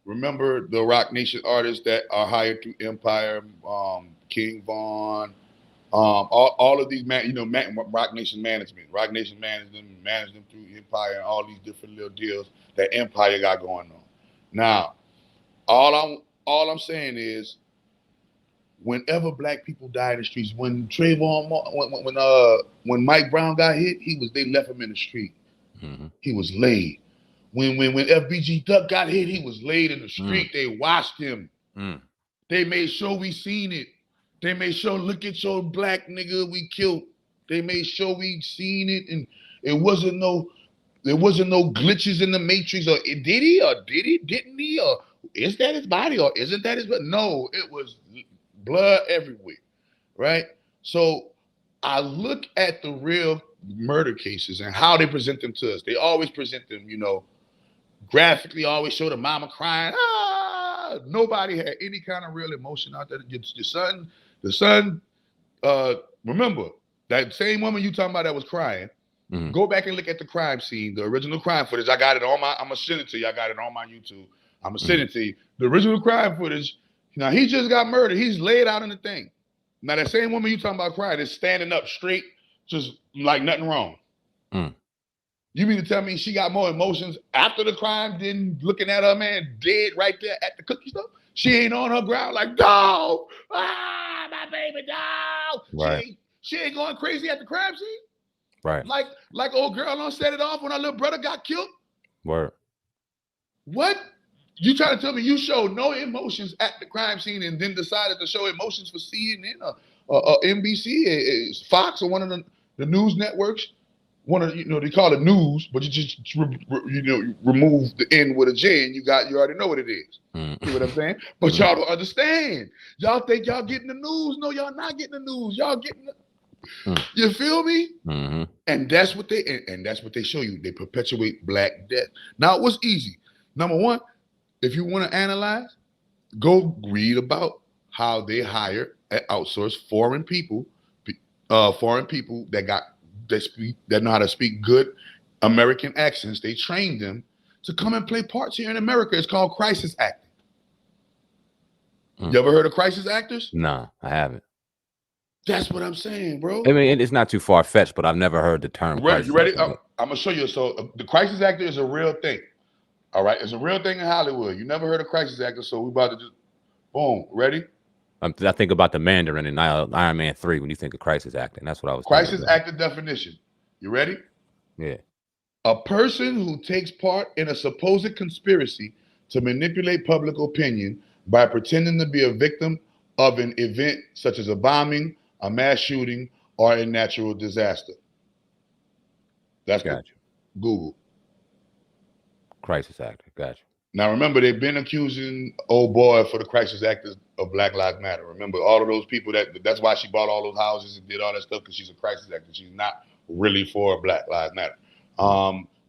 Remember the Rock Nation artists that are hired through Empire, King Von, all of these Rock Nation management. Rock Nation managed them through Empire and all these different little deals that Empire got going on. Now, all I'm saying is, whenever black people die in the streets, when Trayvon, when Mike Brown got hit, they left him in the street. Mm-hmm. He was laid. When FBG Duck got hit, he was laid in the street. They washed him. They made sure we seen it. They made sure, look at your black nigga we killed. They made sure we seen it, and there wasn't no glitches in the matrix, or did he, or didn't he, or is that his body, or isn't that his body? No, it was blood everywhere, right? So I look at the real murder cases and how they present them to us. They always present them, graphically, always show the mama crying. Nobody had any kind of real emotion out there. The son, remember, that same woman you talking about that was crying, go back and look at the crime scene, the original crime footage. I got it on I'm going to send it to you. I got it on my YouTube. I'm going to send it to you. The original crime footage, now he just got murdered. He's laid out in the thing. Now that same woman you talking about crying is standing up straight, just like nothing wrong. You mean to tell me she got more emotions after the crime than looking at her man dead right there at the cookie store? She ain't on her ground like, dog, my baby dog. Right. She ain't going crazy at the crime scene. Right. Like old girl on set it off when her little brother got killed. Word. What? You trying to tell me you showed no emotions at the crime scene and then decided to show emotions for CNN or NBC, Fox, or one of the news networks? One of they call it news, but you just remove the N with a J and you already know what it is. See what I'm saying? But y'all don't understand. Y'all think y'all getting the news? No, y'all not getting the news. Y'all getting the. You feel me? Mm-hmm. And that's what they show you. They perpetuate Black death. Now, what's easy? Number one, if you want to analyze, go read about how they hire and outsource foreign people that know how to speak good American accents. They train them to come and play parts here in America. It's called crisis acting. You ever heard of crisis actors? Nah, I haven't. That's what I'm saying, bro. I mean, it's not too far-fetched, but I've never heard the term. Right, you ready? I'm gonna show you. So the crisis actor is a real thing. All right, it's a real thing in Hollywood. You never heard of crisis actor, so we about to just boom. Ready? I think about the Mandarin in Iron Man 3 when you think of crisis acting. That's what I was crisis actor definition. You ready? Yeah. A person who takes part in a supposed conspiracy to manipulate public opinion by pretending to be a victim of an event such as a bombing, a mass shooting, or a natural disaster. That's gotcha. Google. Crisis actor. Gotcha. Now remember, they've been accusing old boy for the crisis actors of Black Lives Matter. Remember all of those people that's why she bought all those houses and did all that stuff, because she's a crisis actor. She's not really for Black Lives Matter.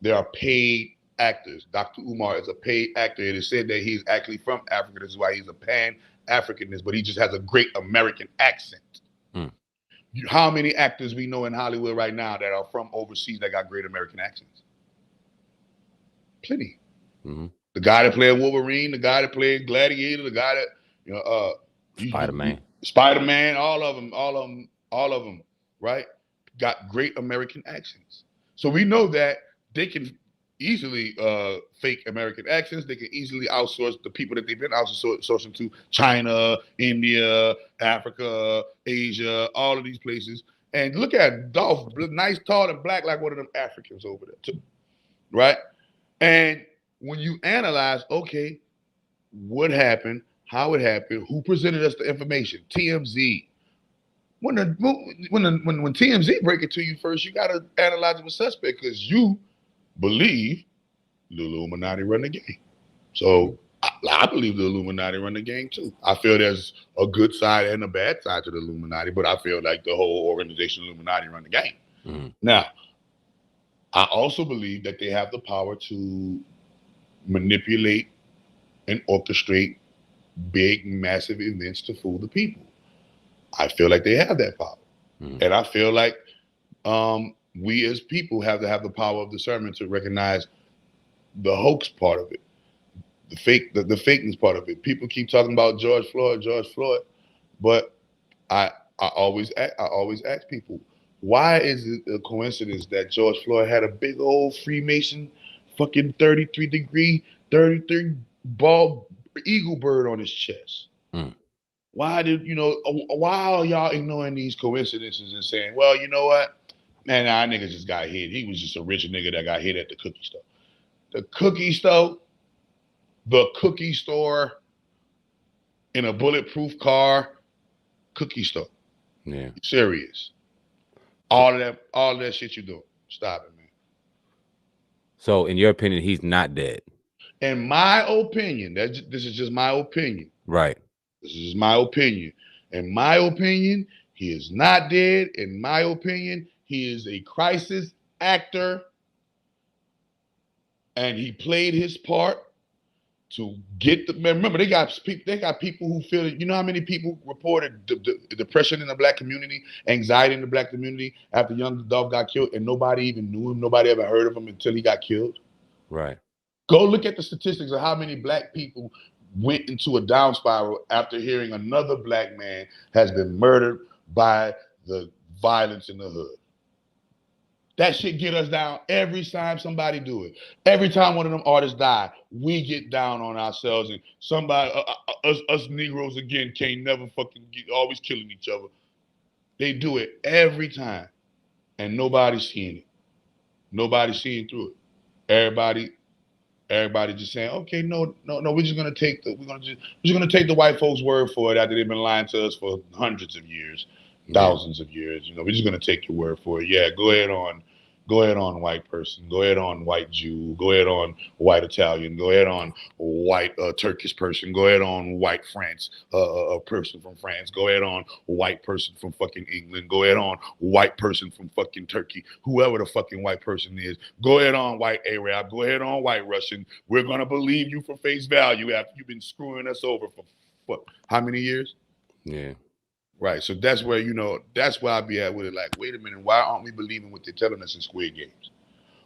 There are paid actors. Dr. Umar is a paid actor. It is said that he's actually from Africa. This is why he's a Pan-Africanist, but he just has a great American accent. How many actors we know in Hollywood right now that are from overseas that got great American accents? Plenty. Mm-hmm. The guy that played Wolverine, the guy that played Gladiator, the guy that Spider-Man, all of them, right? Got great American accents. So we know that they can easily fake American accents. They can easily outsource the people that they've been outsourcing to: China, India, Africa, Asia, all of these places. And look at Dolph, nice, tall, and black like one of them Africans over there too, right? And when you analyze, okay, what happened, how it happened, who presented us the information, TMZ. When TMZ break it to you first, you gotta analyze it with suspect because you believe the Illuminati run the game. So I believe the Illuminati run the game too. I feel there's a good side and a bad side to the Illuminati, but I feel like the whole organization Illuminati run the game. Mm-hmm. Now, I also believe that they have the power to manipulate and orchestrate big, massive events to fool the people. I feel like they have that power. Mm-hmm. And I feel like we as people have to have the power of discernment to recognize the hoax part of it, the fakeness part of it. People keep talking about George Floyd, but I always ask people, why is it a coincidence that George Floyd had a big old Freemason fucking 33 ball eagle bird on his chest? Mm. Why are y'all ignoring these coincidences and saying, well, you know what? Man, our nigga just got hit. He was just a rich nigga that got hit at the cookie store. The cookie store in a bulletproof car, cookie store. Yeah. Serious. All of that shit you doing. Stop it, man. So in your opinion, he's not dead? In my opinion, this is just my opinion. Right. This is my opinion. In my opinion, he is not dead. In my opinion, he is a crisis actor. And he played his part to get the. Remember, they got people who feel. You know how many people reported depression in the black community, anxiety in the black community after young Dolph got killed, and nobody even knew him. Nobody ever heard of him until he got killed. Right. Go look at the statistics of how many black people went into a down spiral after hearing another black man has been murdered by the violence in the hood. That shit get us down every time somebody do it. Every time one of them artists die, we get down on ourselves, and somebody, us Negroes again, can't never fucking always killing each other. They do it every time, and nobody's seeing it. Nobody's seeing through it. Everybody just saying, okay, no, we're just gonna take the white folks' word for it after they've been lying to us for hundreds of years, thousands of years. We're just gonna take your word for it. Yeah, go ahead on white person. Go ahead on white Jew. Go ahead on white Italian. Go ahead on white Turkish person. Go ahead on white France, a person from France. Go ahead on white person from fucking England. Go ahead on white person from fucking Turkey. Whoever the fucking white person is. Go ahead on white Arab. Go ahead on white Russian. We're gonna believe you for face value after you've been screwing us over for what? How many years? Yeah. Right, so that's where, that's where I be at with it. Like, wait a minute, why aren't we believing what they're telling us in Squid Games?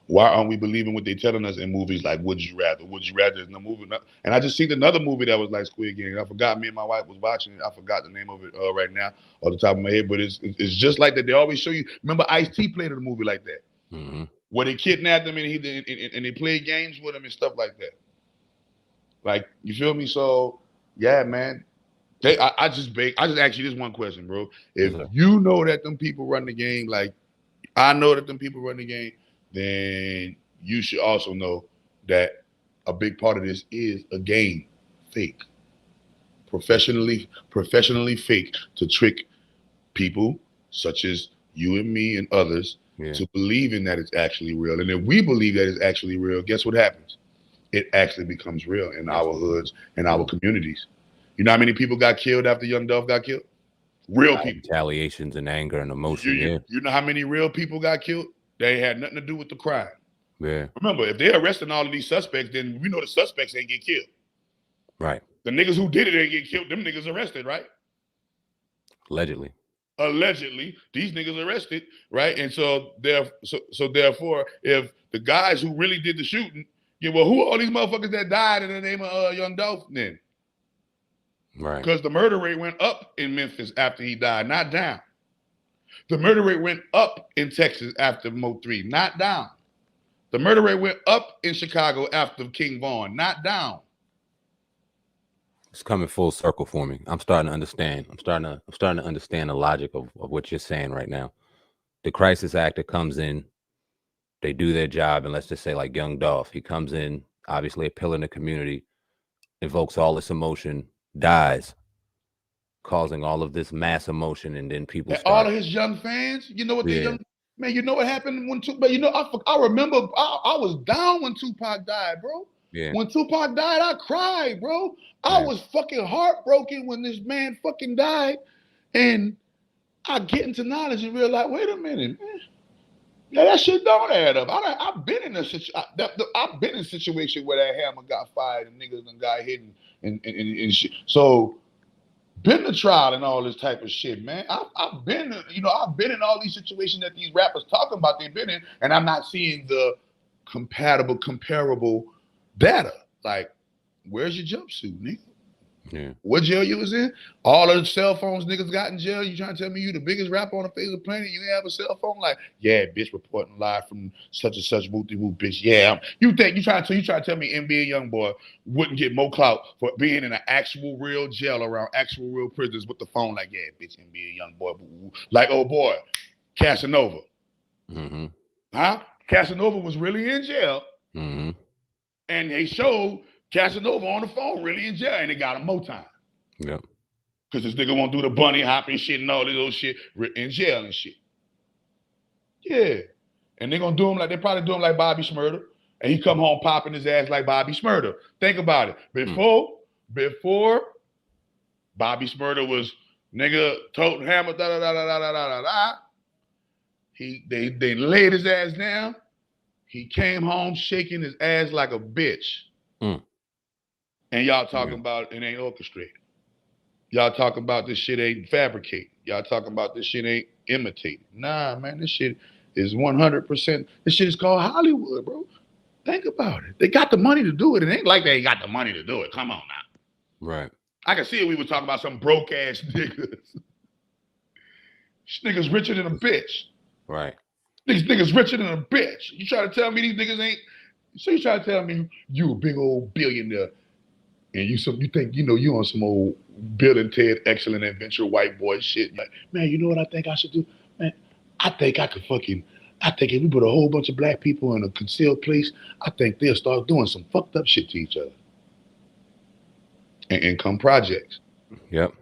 Why aren't we believing what they're telling us in movies like Would You Rather? Would You Rather is no movie. And I just seen another movie that was like Squid Games. I forgot, me and my wife was watching it. I forgot the name of it right now off the top of my head, but it's just like that. They always show you. Remember Ice-T played in a movie like that, where they kidnapped him and they played games with him and stuff like that. Like, you feel me? So, yeah, man. I just ask you this one question, bro. If you know that them people run the game, like I know that them people run the game, then you should also know that a big part of this is a game, fake, professionally fake to trick people such as you and me and others to believing that it's actually real. And if we believe that it's actually real, guess what happens? It actually becomes real in our hoods and our communities. You know how many people got killed after young Dolph got killed? Real people. Retaliations and anger and emotion. You know how many real people got killed? They had nothing to do with the crime. Yeah. Remember, if they're arresting all of these suspects, then we know the suspects ain't get killed. Right. The niggas who did it ain't get killed. Them niggas arrested, right? Allegedly, these niggas arrested, right? And so therefore, if the guys who really did the shooting, well, who are all these motherfuckers that died in the name of young Dolph then? Right. Because the murder rate went up in Memphis after he died, not down. The murder rate went up in Texas after Mo 3, not down. The murder rate went up in Chicago after King Vaughn, not down. It's coming full circle for me. I'm starting to understand. I'm starting to understand the logic of what you're saying right now. The crisis actor comes in, they do their job, and let's just say like young Dolph, he comes in obviously a pillar in the community, evokes all this emotion, dies, causing all of this mass emotion, and then people And start. all of his young fans, you know what they Yeah. young man, you know what happened when Tupac, you know, I remember I was down when Tupac died, bro. Yeah. When Tupac died, I cried, bro. I was fucking heartbroken when this man fucking died. And I get into knowledge and realize, wait a minute, man. Yeah, that shit don't add up. I've been in I've been in a situation where that hammer got fired and niggas done got hit and shit. So been to trial and all this type of shit, man. I've been in all these situations that these rappers talking about they've been in, and I'm not seeing the comparable data. Like, where's your jumpsuit, nigga? Yeah. What jail you was in? All of the cell phones niggas got in jail. You trying to tell me you the biggest rapper on the face of the planet? You ain't have a cell phone? Like, yeah, bitch, reporting live from such and such whoopty whoop, bitch. Yeah, you trying to tell me NBA YoungBoy wouldn't get more clout for being in an actual real jail around actual real prisoners with the phone? Like, yeah, bitch, NBA YoungBoy, like, oh boy, Casanova, huh? Casanova was really in jail, and they showed Casanova on the phone, really in jail, and they got him more time. Yep. Because this nigga won't do the bunny hopping shit and all this old shit in jail and shit. Yeah. And they're gonna do him like they probably do him like Bobby Shmurda. And he come home popping his ass like Bobby Shmurda. Think about it. Before Bobby Shmurda was nigga toting hammer, they laid his ass down. He came home shaking his ass like a bitch. And y'all talking about it ain't orchestrated. Y'all talking about this shit ain't fabricated. Y'all talking about this shit ain't imitated. Nah, man, this shit is 100%. This shit is called Hollywood, bro. Think about it. They got the money to do it. It ain't like they ain't got the money to do it. Come on now. Right. I can see it. We were talking about some broke ass niggas. This nigga's richer than a bitch. Right. These niggas richer than a bitch. You try to tell me these niggas ain't. So you try to tell me you a big old billionaire. And you think, you on some old Bill and Ted excellent adventure white boy shit. Like, man, you know what I think I should do? Man, I think if we put a whole bunch of black people in a concealed place, I think they'll start doing some fucked up shit to each other. And income projects. Yep.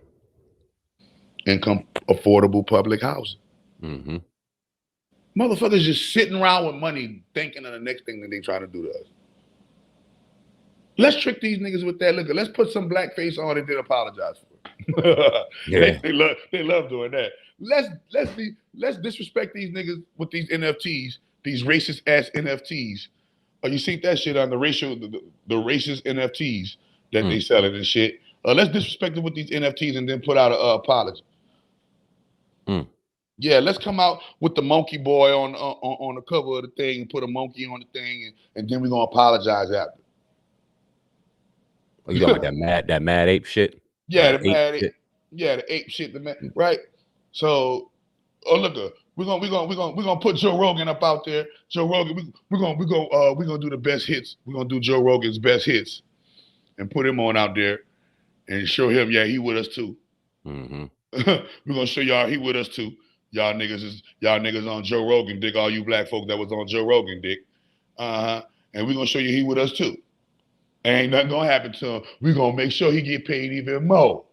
Income affordable public housing. Motherfuckers just sitting around with money thinking of the next thing that they trying to do to us. Let's trick these niggas with that liquor. Let's put some blackface on and then apologize for it. Yeah. They love doing that. Let's disrespect these niggas with these NFTs, these racist ass NFTs. Oh, you see that shit on the racist NFTs that they selling and shit. Let's disrespect them with these NFTs and then put out an apology. Yeah, let's come out with the monkey boy on the cover of the thing and put a monkey on the thing and then we're gonna apologize after. Oh, you talking about that mad ape shit? Yeah, the ape shit, right? So, look, we're gonna put Joe Rogan up out there. Joe Rogan, we're gonna do the best hits. We're gonna do Joe Rogan's best hits, and put him on out there, and show him, yeah, he with us too. We're gonna show y'all he with us too. Y'all niggas on Joe Rogan, dick. All you black folk that was on Joe Rogan, dick. And we're gonna show you he with us too. Ain't nothing gonna happen to him. We're gonna make sure he get paid even more.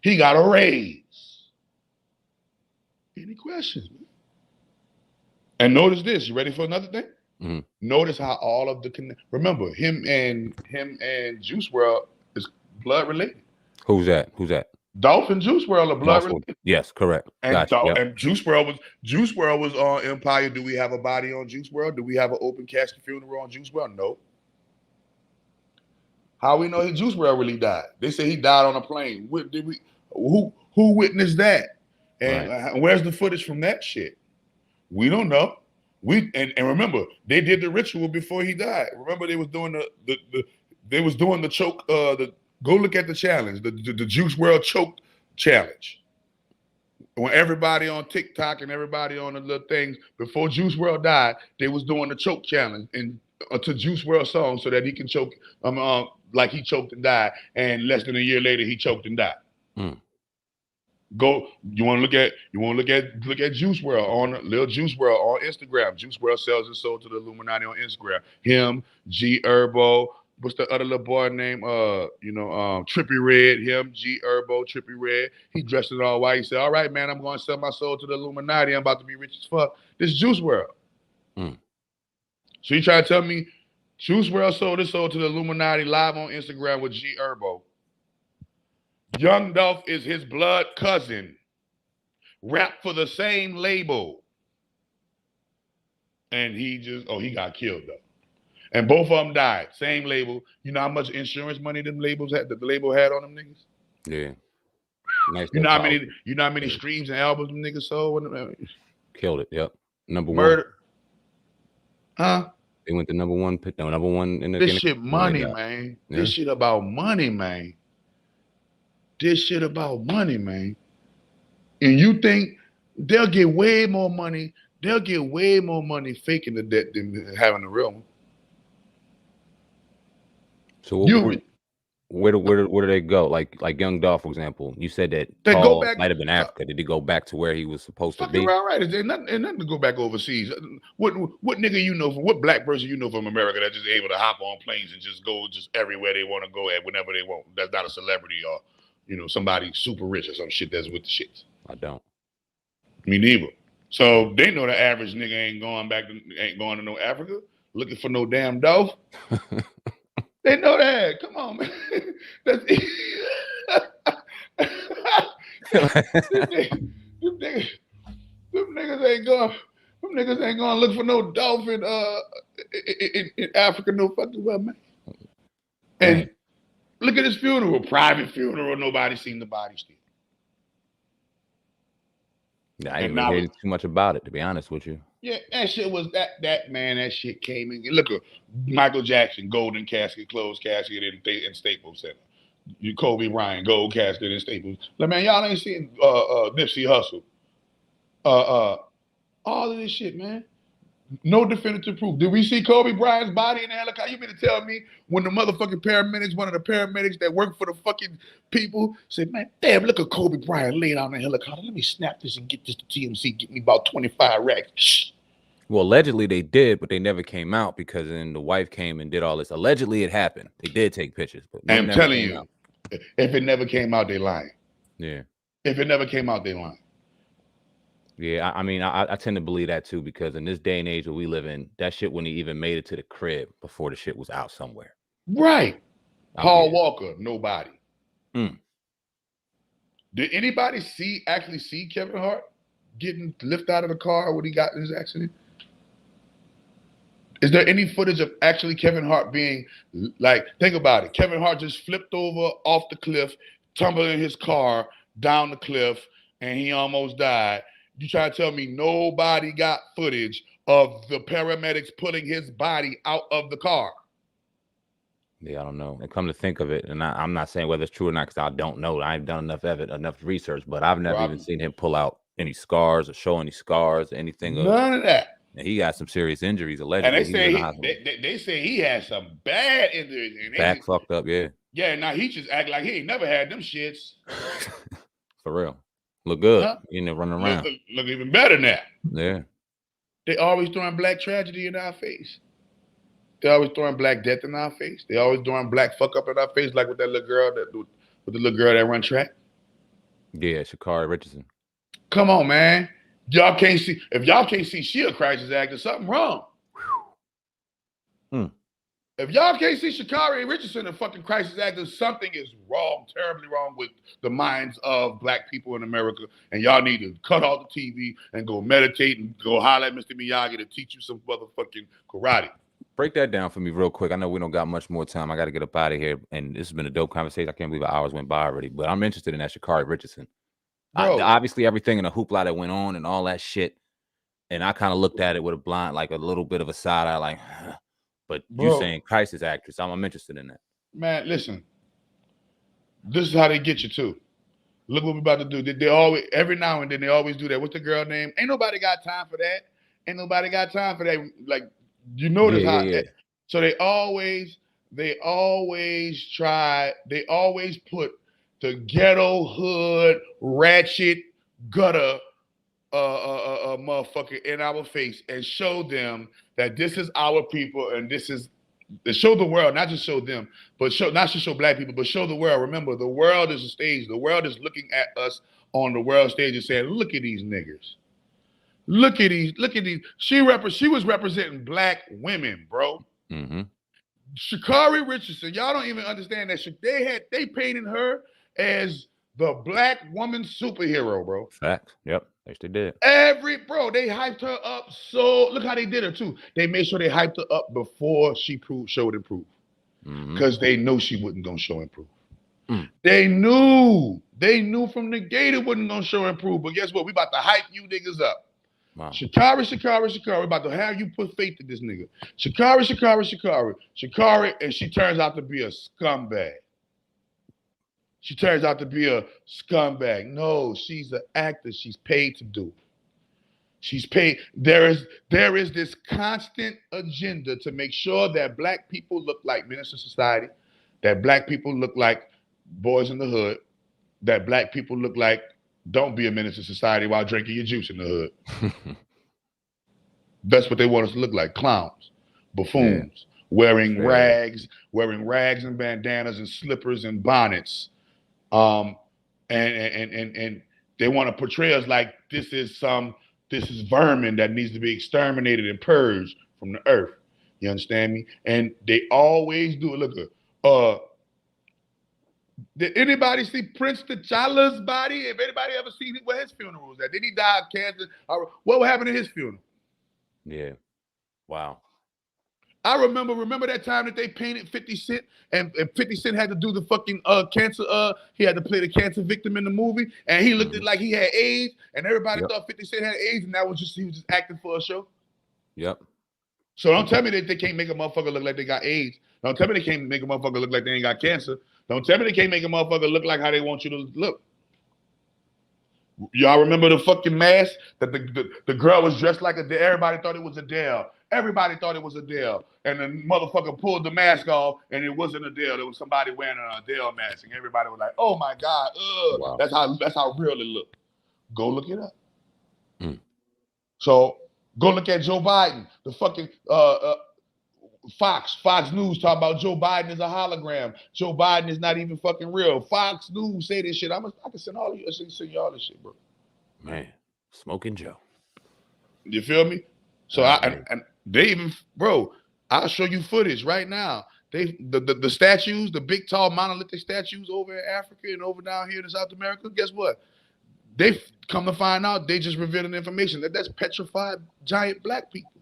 He got a raise. Any questions? And notice this. You ready for another thing? Notice how all of remember him and Juice WRLD is blood related. Who's that? Dolph and Juice WRLD are blood related. Yes, correct. And, gotcha. And Juice WRLD was on Empire. Do we have a body on Juice WRLD? Do we have an open casket funeral on Juice WRLD? No. How we know Juice WRLD really died? They say he died on a plane. Who witnessed that? And where's the footage from that shit? We don't know. And remember, they did the ritual before he died. Remember, they was doing the choke. Go look at the challenge, the Juice WRLD choke challenge. When everybody on TikTok and everybody on the little things before Juice WRLD died, they was doing the choke challenge and to Juice WRLD song so that he can choke like he choked and died. And less than a year later, he choked and died. Go. You want to look at Juice World on Lil Juice World on Instagram. Juice World sells his soul to the Illuminati on Instagram. Him, G Herbo. What's the other little boy name? Trippy Red. Him, G Herbo, Trippy Red. He dressed it all white. He said, "All right, man, I'm going to sell my soul to the Illuminati. I'm about to be rich as fuck." This is Juice World. So you try to tell me Juice World sold his soul to the Illuminati live on Instagram with G Herbo. Young Dolph is his blood cousin, rapped for the same label. And he got killed though. And both of them died. Same label. You know how much insurance money them labels had that the label had on them niggas? Yeah. Nice. You know how many streams and albums them niggas sold? Killed it. Yep. Number Murder. one. Huh? They went to number one in the This shit money, man. Yeah. This shit about money, man. This shit about money, man. And you think they'll get way more money? They'll get way more money faking the debt than having the real one. So where do they go? Like Young Dolph, for example. You said that they Paul go back, might have been Africa. Did he go back to where he was supposed to be? Right. There's nothing to go back overseas. What nigga you know what black person you know from America that's just able to hop on planes and just go just everywhere they want to go at whenever they want? That's not a celebrity or somebody super rich or some shit that's with the shits. I don't. Me neither. So they know the average nigga ain't going to no Africa looking for no damn Dolph. They know that. Come on, man. Them niggas ain't going. Them niggas ain't going to look for no Dolph in Africa, no fucking well, man. And look at his funeral, private funeral. Nobody seen the body still. I ain't really heard too much about it, to be honest with you. Yeah, that shit was that shit came in. Look at Michael Jackson, golden casket, closed casket in Staples Center. Kobe Bryant, gold casket in Staples. Like, man, y'all ain't seen Nipsey Hussle. All of this shit, man. No definitive proof. Did we see Kobe Bryant's body in the helicopter? You mean to tell me when the motherfucking paramedics, one of the paramedics that work for the fucking people, said, man, damn, look at Kobe Bryant laying out in the helicopter. Let me snap this and get this to TMC, get me about 25 racks. Shh. Well, allegedly they did, but they never came out because then the wife came and did all this. Allegedly it happened. They did take pictures. But I'm telling you, if it never came out, they lying. Yeah. If it never came out, they lying. Yeah, I mean, I tend to believe that too, because in this day and age that we live in, that shit wouldn't even made it to the crib before the shit was out somewhere. Right. Paul Walker, nobody. Mm. Did anybody actually see Kevin Hart getting lifted out of the car when he got in his accident? Is there any footage of actually Kevin Hart being like, think about it. Kevin Hart just flipped over off the cliff, tumbled in his car down the cliff, and he almost died. You try to tell me nobody got footage of the paramedics pulling his body out of the car? Yeah, I don't know. And come to think of it, and I'm not saying whether it's true or not because I don't know. I ain't done enough research, but I've never even seen him pull out any scars or show any scars or anything. None of that. And he got some serious injuries allegedly. And they say he had some bad injuries. Back fucked up, yeah. Yeah, now he just act like he ain't never had them shits. For real. Look good. Huh? You know, running around. Look even better now. Yeah. They always throwing black tragedy in our face. They always throwing black death in our face. They always throwing black fuck up in our face, like with that little girl that run track. Yeah, Sha'Carri Richardson. Come on, man. Y'all can't see. If y'all can't see she a crisis actor, something wrong. If y'all can't see Sha'Carri Richardson a fucking crisis actor, something is wrong, terribly wrong with the minds of black people in America. And y'all need to cut off the TV and go meditate and go holler at Mr. Miyagi to teach you some motherfucking karate. Break that down for me real quick. I know we don't got much more time. I got to get up out of here. And this has been a dope conversation. I can't believe hours went by already. But I'm interested in that Sha'Carri Richardson. Obviously, everything in the hoopla that went on and all that shit. And I kind of looked at it with a little bit of a side eye, like, but you saying crisis actress. I'm interested in that. Man, listen. This is how they get you too. Look what we're about to do. They always, every now and then, they always do that. What's the girl name? Ain't nobody got time for that. Ain't nobody got time for that. Like, you notice how. Yeah. So they always put the ghetto hood ratchet gutter motherfucker in our face and show them that this is our people and this is to show the world, not just show them, but not just show black people, but show the world. Remember, the world is a stage. The world is looking at us on the world stage and saying, look at these niggers. Look at these. She was representing black women, bro. Mm-hmm. Sha'Carri Richardson, y'all don't even understand that they painted her as the black woman superhero, bro. Facts. Yep. Yes, they did. They hyped her up. So look how they did her too. They made sure they hyped her up before she showed and proved, because they know she wasn't gonna show and prove. They knew from the gate it wasn't gonna show and prove. But guess what? We about to hype you niggas up. Wow. Sha'Carri, about to have you put faith in this nigga. Sha'Carri, and she turns out to be a scumbag. She turns out to be a scumbag. No, she's an actor. She's paid to do it. She's paid. There is this constant agenda to make sure that black people look like menace to society, that black people look like boys in the hood, that black people look like don't be a menace to society while drinking your juice in the hood. That's what they want us to look like. Clowns, buffoons, wearing rags and bandanas and slippers and bonnets. And they want to portray us like this is vermin that needs to be exterminated and purged from the earth. You understand me? And they always do it. Look, did anybody see Prince T'Challa's body? If anybody ever seen where his funeral was at? Did he die of cancer? What happened at his funeral? Yeah. Wow. I remember that time that they painted 50 Cent and 50 Cent had to do the fucking cancer. He had to play the cancer victim in the movie, and he looked like he had AIDS, and everybody thought 50 Cent had AIDS, and he was just acting for a show. Yep. So don't tell me that they can't make a motherfucker look like they got AIDS. Don't tell me they can't make a motherfucker look like they ain't got cancer. Don't tell me they can't make a motherfucker look like how they want you to look. Y'all remember the fucking mask that the girl was dressed like everybody thought it was Adele. Everybody thought it was Adele. And the motherfucker pulled the mask off and it wasn't Adele. It was somebody wearing an Adele mask. And everybody was like, oh my God, wow. That's how real it looked. Go look it up. So go look at Joe Biden. The fucking Fox News talk about Joe Biden is a hologram. Joe Biden is not even fucking real. Fox News say this shit. I can send all of you. Send you all this shit, bro. Man, smoking Joe. You feel me? So they even, bro. I'll show you footage right now. The statues, the big tall monolithic statues over in Africa and over down here in South America. Guess what? They come to find out they just revealing information that's petrified giant black people.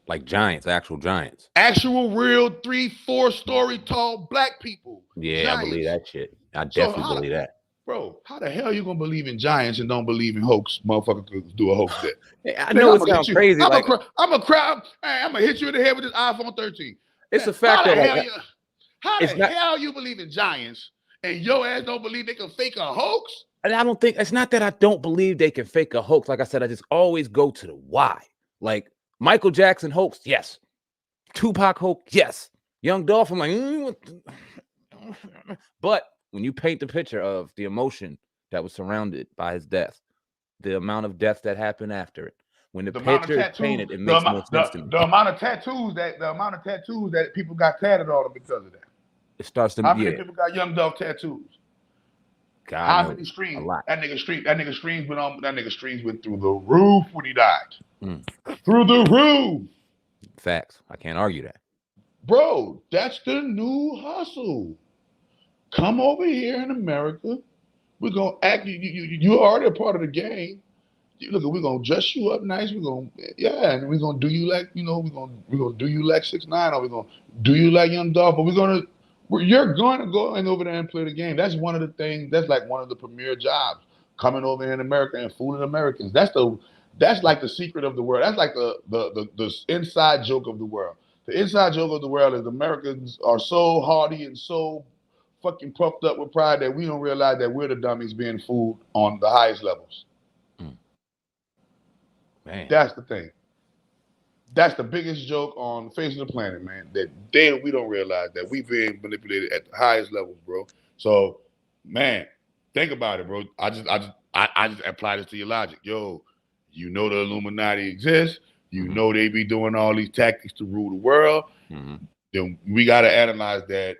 Like giants, actual giants. Actual real 3-4 story tall black people. Yeah, giants. I believe that shit. I definitely believe that. Bro, how the hell you gonna believe in giants and don't believe in hoax? Motherfucker could do a hoax that. Hey, I know it sounds crazy. I'm gonna hit you in the head with this iPhone 13. It's a fact that how the hell you believe in giants and your ass don't believe they can fake a hoax? And I don't think it's not that I don't believe they can fake a hoax. Like I said, I just always go to the why. Like Michael Jackson hoax, yes. Tupac hoax, yes. Young Dolph, I'm like, but when you paint the picture of the emotion that was surrounded by his death, the amount of death that happened after it, when the picture is painted, it makes more sense to me. The amount of tattoos that people got tatted on them because of that. It starts to how many people got Young Dolph tattoos? God, how many streams? That nigga streams went through the roof when he died. Through the roof. Facts. I can't argue that. Bro, that's the new hustle. Come over here in America. We're gonna act. You're already a part of the game. Look, we're gonna dress you up nice. And we're gonna do you like, we're gonna do you like 6ix9ine, or we're gonna do you like Young Dolph, but you're gonna go over there and play the game. That's one of the things. That's like one of the premier jobs. Coming over here in America and fooling Americans. That's like the secret of the world. That's like the inside joke of the world. The inside joke of the world is Americans are so hardy and so fucking puffed up with pride that we don't realize that we're the dummies being fooled on the highest levels. Man. That's the thing. That's the biggest joke on the face of the planet, man. That we don't realize that we being manipulated at the highest levels, bro. So, man, think about it, bro. I just apply this to your logic. Yo, you know the Illuminati exists. You know they be doing all these tactics to rule the world. Then we got to analyze that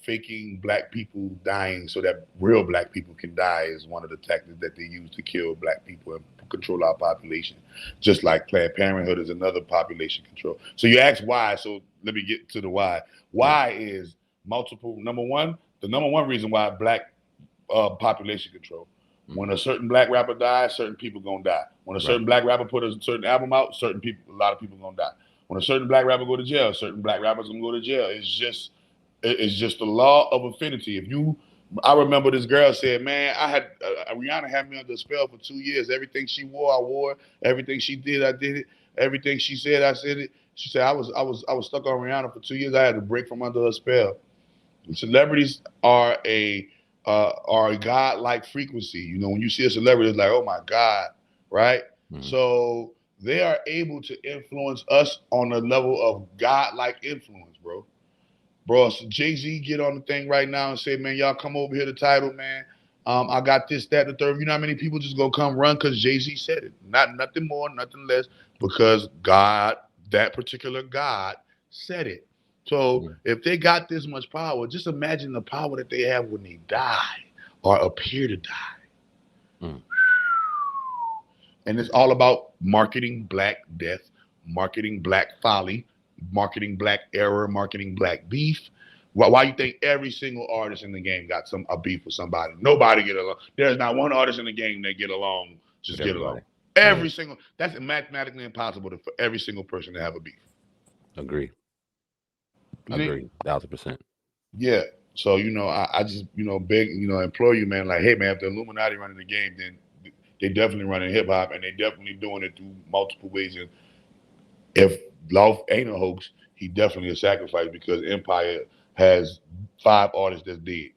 faking black people dying so that real black people can die is one of the tactics that they use to kill black people and control our population. Just like Planned Parenthood is another population control. So you ask why. So let me get to the why. Why is multiple. The number one reason why black population control. When a certain black rapper dies, certain people gonna die. When a certain black rapper put a certain album out, a lot of people gonna die. When a certain black rapper go to jail, certain black rappers gonna go to jail. It's just the law of affinity. I remember this girl said, "Man, Rihanna had me under a spell for 2 years. Everything she wore, I wore. Everything she did, I did it. Everything she said, I said it." She said, "I was stuck on Rihanna for 2 years. I had to break from under her spell." Celebrities are a God-like frequency. You know, when you see a celebrity, it's like, oh my God, right? So they are able to influence us on a level of God-like influence, bro. Bro, so Jay-Z get on the thing right now and say, man, y'all come over here to Tidal, man. I got this, that, the third. You know how many people just gonna come run because Jay-Z said it? Nothing more, nothing less, because God, that particular God, said it. So if they got this much power, just imagine the power that they have when they die or appear to die. And it's all about marketing black death, marketing black folly, marketing black error, marketing black beef. Why you think every single artist in the game got a beef with somebody? Nobody get along. There's not one artist in the game that get along. Just get along. Every single. That's mathematically impossible for every single person to have a beef. Agree. 1,000%. Yeah. So I just beg implore you, man. Like, hey, man, if the Illuminati running the game, then they definitely running hip hop, and they definitely doing it through multiple ways. And if Dolph ain't a hoax, he definitely a sacrifice, because Empire has 5 artists that's dead.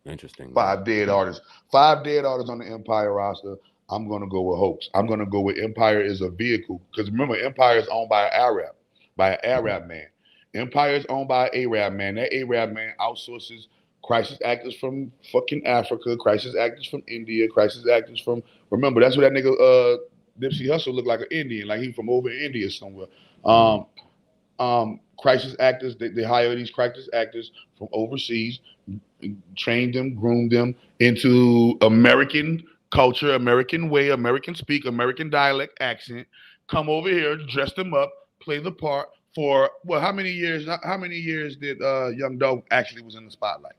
Interesting. 5 dead artists. 5 dead artists on the Empire roster. I'm gonna go with hoax. I'm gonna go with Empire is a vehicle, because remember, Empire is owned by an Arab man. Empire is owned by an Arab man. That Arab man outsources crisis actors from fucking Africa, crisis actors from India, crisis actors from. Remember, that's what that nigga Nipsey Hussle looked like, an Indian, like he from over in India somewhere. Crisis actors, they hire these crisis actors from overseas, train them, groom them into American culture, American way, American speak, American dialect, accent, come over here, dress them up, play the part for, well, how many years did Young Dolph actually was in the spotlight?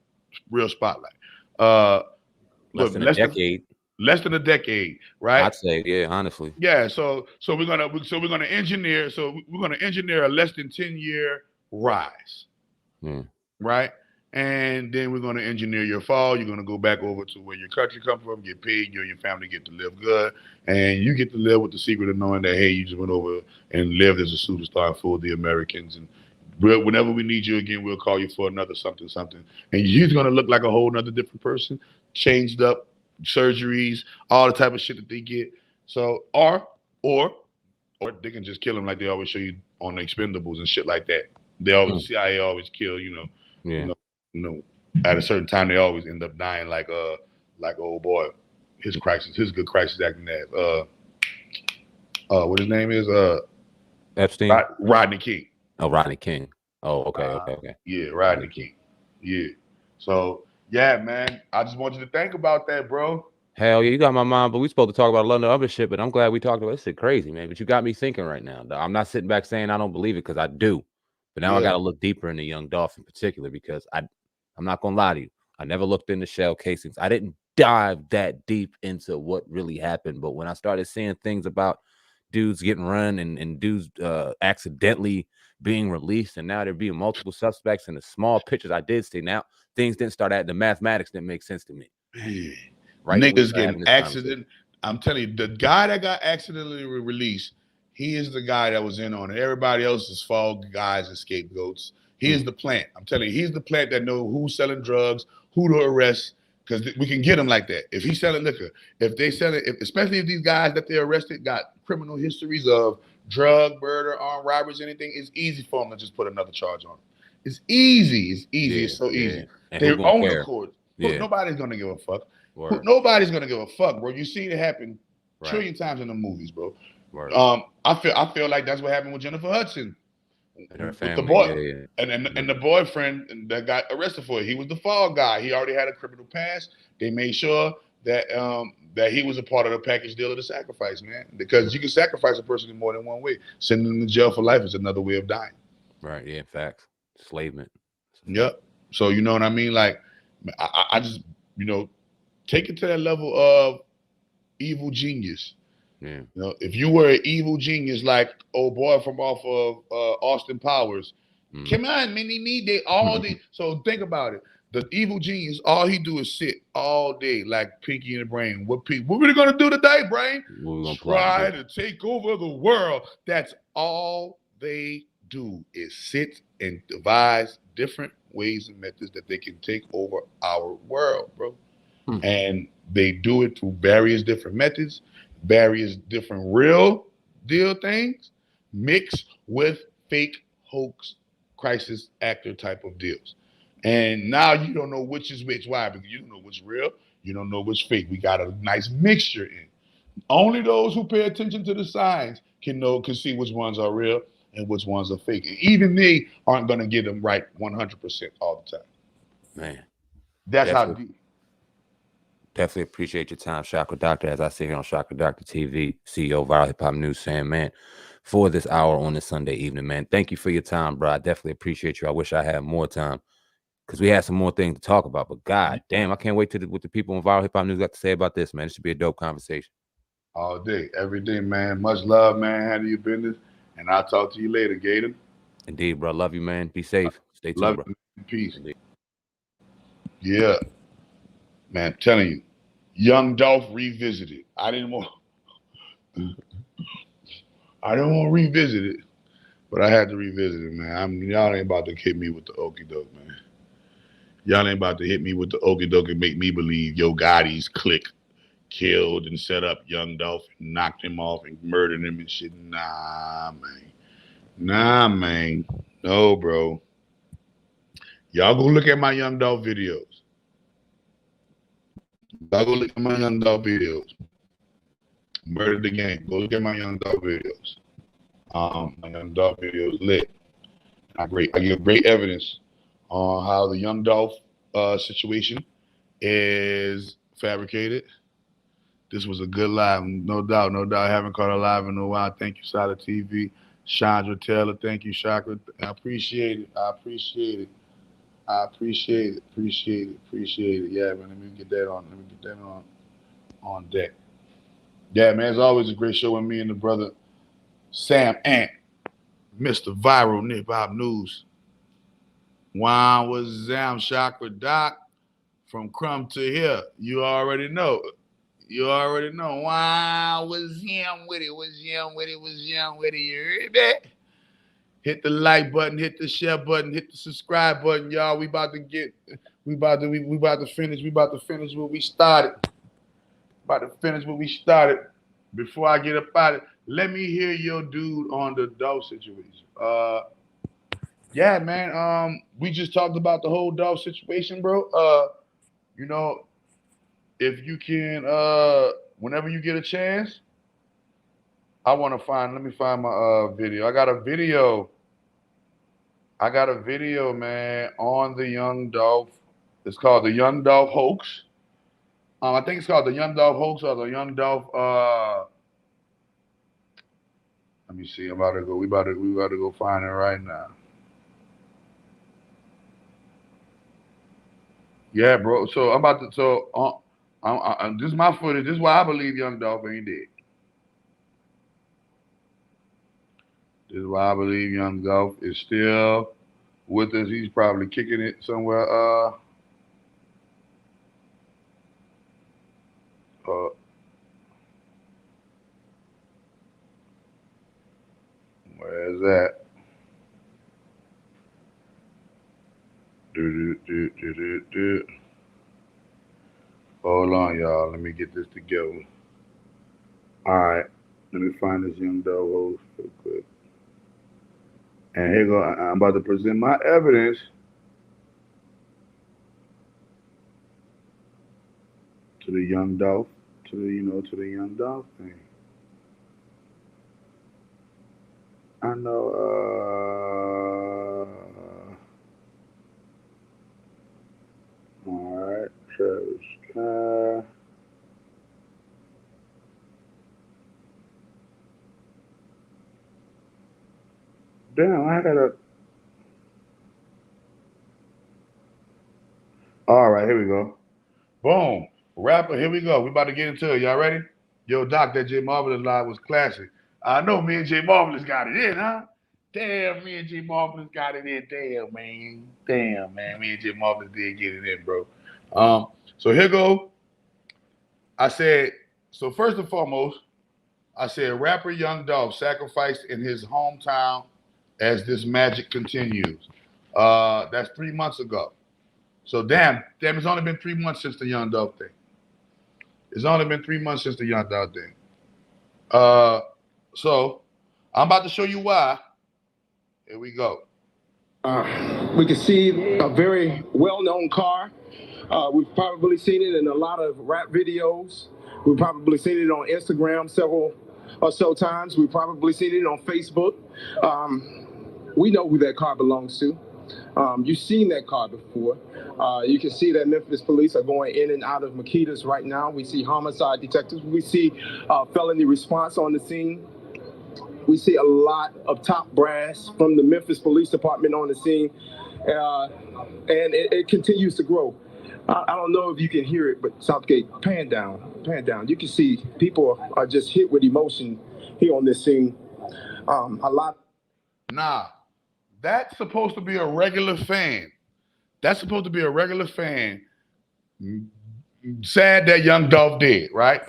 Real spotlight. Less than a decade. Less than a decade, right? I'd say, yeah, honestly. Yeah, so we're gonna engineer a less than 10-year rise, right? And then we're gonna engineer your fall. You're gonna go back over to where your country come from, get paid, you and your family get to live good, and you get to live with the secret of knowing that, hey, you just went over and lived as a superstar and fooled the Americans. And whenever we need you again, we'll call you for another something, and you're gonna look like a whole nother different person, changed up, surgeries, all the type of shit that they get. So, or they can just kill them like they always show you on the Expendables and shit like that. They always CIA always kill, at a certain time they always end up dying like old boy, his good crisis acting ass. What his name is? Epstein. Rodney King. Oh, Rodney King. Oh, okay. Yeah, Rodney King. Yeah. So yeah, man, I just want you to think about that, bro. Hell yeah, you got my mind, but we supposed to talk about a lot of other shit, but I'm glad we talked about this shit crazy, man. But you got me thinking right now. I'm not sitting back saying I don't believe it, because I do. But now I got to look deeper into Young Dolph in particular, because I'm not going to lie to you. I never looked into shell casings. I didn't dive that deep into what really happened. But when I started seeing things about dudes getting run and dudes accidentally being released, and now there being multiple suspects, and the small pictures I did see, now things didn't start at the mathematics didn't make sense to me. Right, niggas getting accident. I'm telling you, the guy that got accidentally released, he is the guy that was in on it. Everybody else is fall guys and scapegoats. He is the plant. I'm telling you, he's the plant that knows who's selling drugs, who to arrest, because we can get him like that. If he's selling liquor, if they sell it, especially if these guys that they arrested got criminal histories of drug, murder, armed robberies, anything, it's easy for them to just put another charge on them. It's easy. It's so easy. And Their who gonna own care? accord. Yeah. Nobody's gonna give a fuck. Word. Nobody's gonna give a fuck, bro. You see it happen Right. trillion times in the movies, bro. Word. I feel like that's what happened with Jennifer Hudson. And her With family, the boy, yeah. and the boyfriend that got arrested for it. He was the fall guy. He already had a criminal past. They made sure that that he was a part of the package deal of the sacrifice, man. Because you can sacrifice a person in more than one way. Sending them to jail for life is another way of dying. Right. Yeah. Facts. Enslavement. Yep. So you know what I mean? Like, I just, you know, take it to that level of evil genius. Yeah. You know, if you were an evil genius like old boy from off of Austin Powers, come on, mini me, they all day. So think about it. The evil genius, all he do is sit all day like Pinky in the Brain. What we gonna do today, Brain? Try to take over the world. That's all they do is sit and devise different ways and methods that they can take over our world, bro. And they do it through various different methods, various different real deal things, mixed with fake hoax crisis actor type of deals. And now you don't know which is which. Why? Because you don't know what's real. You don't know what's fake. We got a nice mixture in. Only those who pay attention to the signs can see which ones are real and which ones are fake. And even they aren't going to get them right 100% all the time. Man. That's how deep. Definitely appreciate your time, Chakra Doctor. As I sit here on Chakra Doctor TV, CEO of Viral Hip Hop News, saying, man, for this hour on this Sunday evening, man, thank you for your time, bro. I definitely appreciate you. I wish I had more time because we had some more things to talk about. But god damn, I can't wait to what the people on Viral Hip Hop News got to say about this, man. It should be a dope conversation. All day, every day, man. Much love, man. Handle your business, and I'll talk to you later, Gator. Indeed, bro. Love you, man. Be safe. Stay tuned, love bro. You. Peace. Indeed. Yeah, man. I'm telling you, Young Dolph revisited. I didn't want to revisit it, but I had to revisit it, man. Y'all ain't about to hit me with the okie doke, man. Y'all ain't about to hit me with the okie doke and make me believe Yo Gotti's clique killed and set up Young Dolph and knocked him off and murdered him and shit. Nah, man. No, bro. Y'all go look at my Young Dolph videos. Murdered the Game. Go look at my Young Dolph videos. My Young Dolph videos lit. I give great evidence on how the Young Dolph situation is fabricated. This was a good live, no doubt. I haven't caught a live in a while. Thank you, Solid TV. Chandra Taylor, thank you, Chakra. I appreciate it. Yeah, man. Let me get that on deck. Yeah, man. It's always a great show with me and the brother Sam Ant, Mr. Viral Hip Hop News. Wow, was Zam Chakra Doc from Crumb to Here. You already know. Wow, was him with it. You heard that? Hit the like button, hit the share button, hit the subscribe button, y'all. We about to finish what we started. Before I get up out of it, let me hear your dude on the Dolph situation. Yeah, man. We just talked about the whole Dolph situation, bro. You know, if you can, whenever you get a chance, let me find my video. I got a video, man, on the Young Dolph. It's called the Young Dolph Hoax. I think it's called the Young Dolph Hoax or the Young Dolph. Let me see. We about to go find it right now. Yeah, bro. So I'm about to. So this is my footage. This is why I believe Young Dolph ain't dead. This is why I believe Young Dolph is still with us. He's probably kicking it somewhere. Where is that? Hold on, y'all. Let me get this together. All right. Let me find this Young Dolph host real quick. And here go. I'm about to present my evidence to the young Dolph, to the young Dolph thing. I know. All right, Travis Scott. Damn, I gotta. All right, here we go. Boom, rapper. Here we go. We about to get into it. Y'all ready? Yo, Doc, that J Marvelous live was classic. I know me and J Marvelous got it in, huh? Damn, me and J Marvelous got it in. Damn, man. Damn, man. Me and J Marvelous did get it in, bro. So here go. I said, so first and foremost, I said rapper Young Dolph sacrificed in his hometown as this magic continues. That's 3 months ago. So damn, it's only been 3 months since the Young Dolph thing. It's only been 3 months since the Young Dolph thing. So I'm about to show you why. Here we go. We can see a very well-known car. We've probably seen it in a lot of rap videos. We've probably seen it on Instagram several or so times. We've probably seen it on Facebook. We know who that car belongs to. You've seen that car before. You can see that Memphis police are going in and out of Makeda's right now. We see homicide detectives. We see felony response on the scene. We see a lot of top brass from the Memphis Police Department on the scene, and it continues to grow. I don't know if you can hear it, but Southgate, pan down, pan down. You can see people are just hit with emotion here on this scene. A lot. Nah, that's supposed to be a regular fan. That's supposed to be a regular fan. Sad that Young Dolph did, right?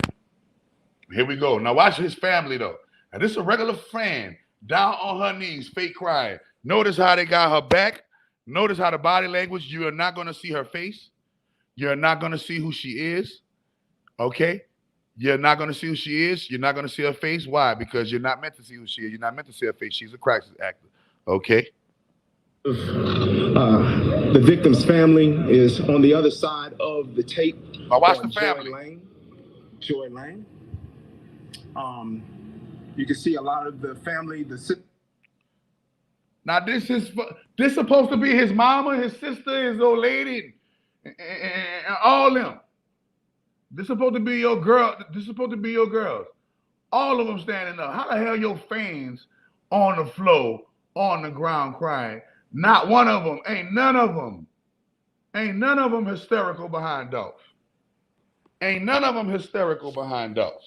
Here we go. Now watch his family though. Now this is a regular fan down on her knees, fake crying. Notice how they got her back. Notice how the body language. You are not going to see her face. You're not going to see who she is. Okay? You're not going to see who she is. You're not going to see her face. Why? Because you're not meant to see who she is. You're not meant to see her face. She's a crisis actor. Okay? The victim's family is on the other side of the tape. Now watch the family. Joy Lane. You can see a lot of the family. Now this supposed to be his mama, his sister, his old lady, and all them. This supposed to be your girl. This supposed to be your girls. All of them standing up. How the hell your fans on the floor, on the ground crying? Not one of them. Ain't none of them hysterical behind Dolph. Ain't none of them hysterical behind Dolph.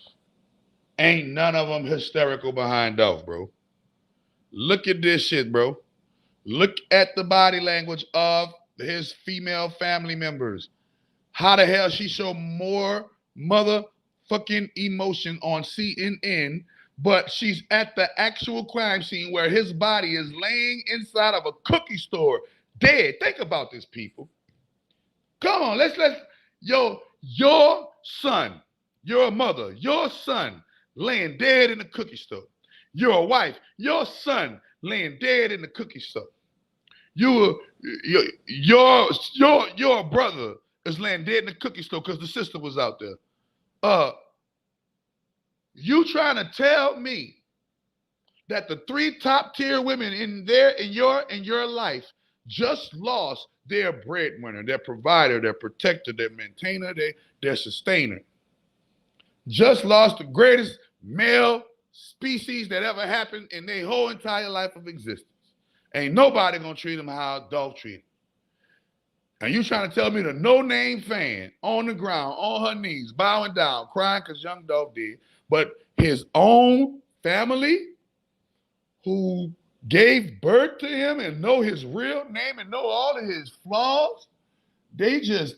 Ain't none of them hysterical behind Dolph, bro. Look at this shit, bro. Look at the body language of his female family members. How the hell she show more motherfucking emotion on CNN, but she's at the actual crime scene where his body is laying inside of a cookie store, dead. Think about this, people. Come on, let's your son, your mother, your son laying dead in the cookie store. You're a wife, your son laying dead in the cookie store. Your brother is laying dead in the cookie store because the sister was out there. You trying to tell me that the 3 top tier women in your life just lost their breadwinner, their provider, their protector, their maintainer, their sustainer. Just lost the greatest male species that ever happened in their whole entire life of existence. Ain't nobody gonna treat them how Dolph treated. And you trying to tell me the no-name fan on the ground, on her knees, bowing down, crying because Young Dolph did, but his own family who gave birth to him and know his real name and know all of his flaws, they're just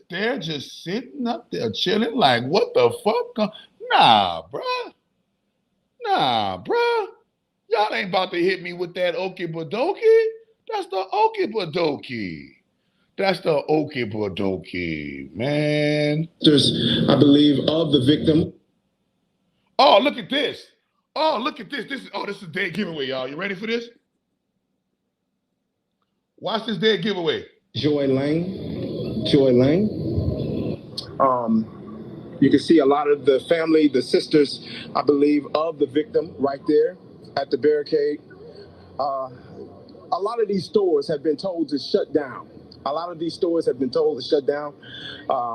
sitting up there chilling like, what the fuck? Nah, bruh. Y'all ain't about to hit me with that okie badokie. That's the okie badokie. That's the okie badokie, man. I believe, of the victim. Oh, look at this. This is dead giveaway, y'all. You ready for this? Watch this dead giveaway. Joy Lane. You can see a lot of the family, the sisters, I believe, of the victim right there at the barricade. A lot of these stores have been told to shut down. A lot of these stores have been told to shut down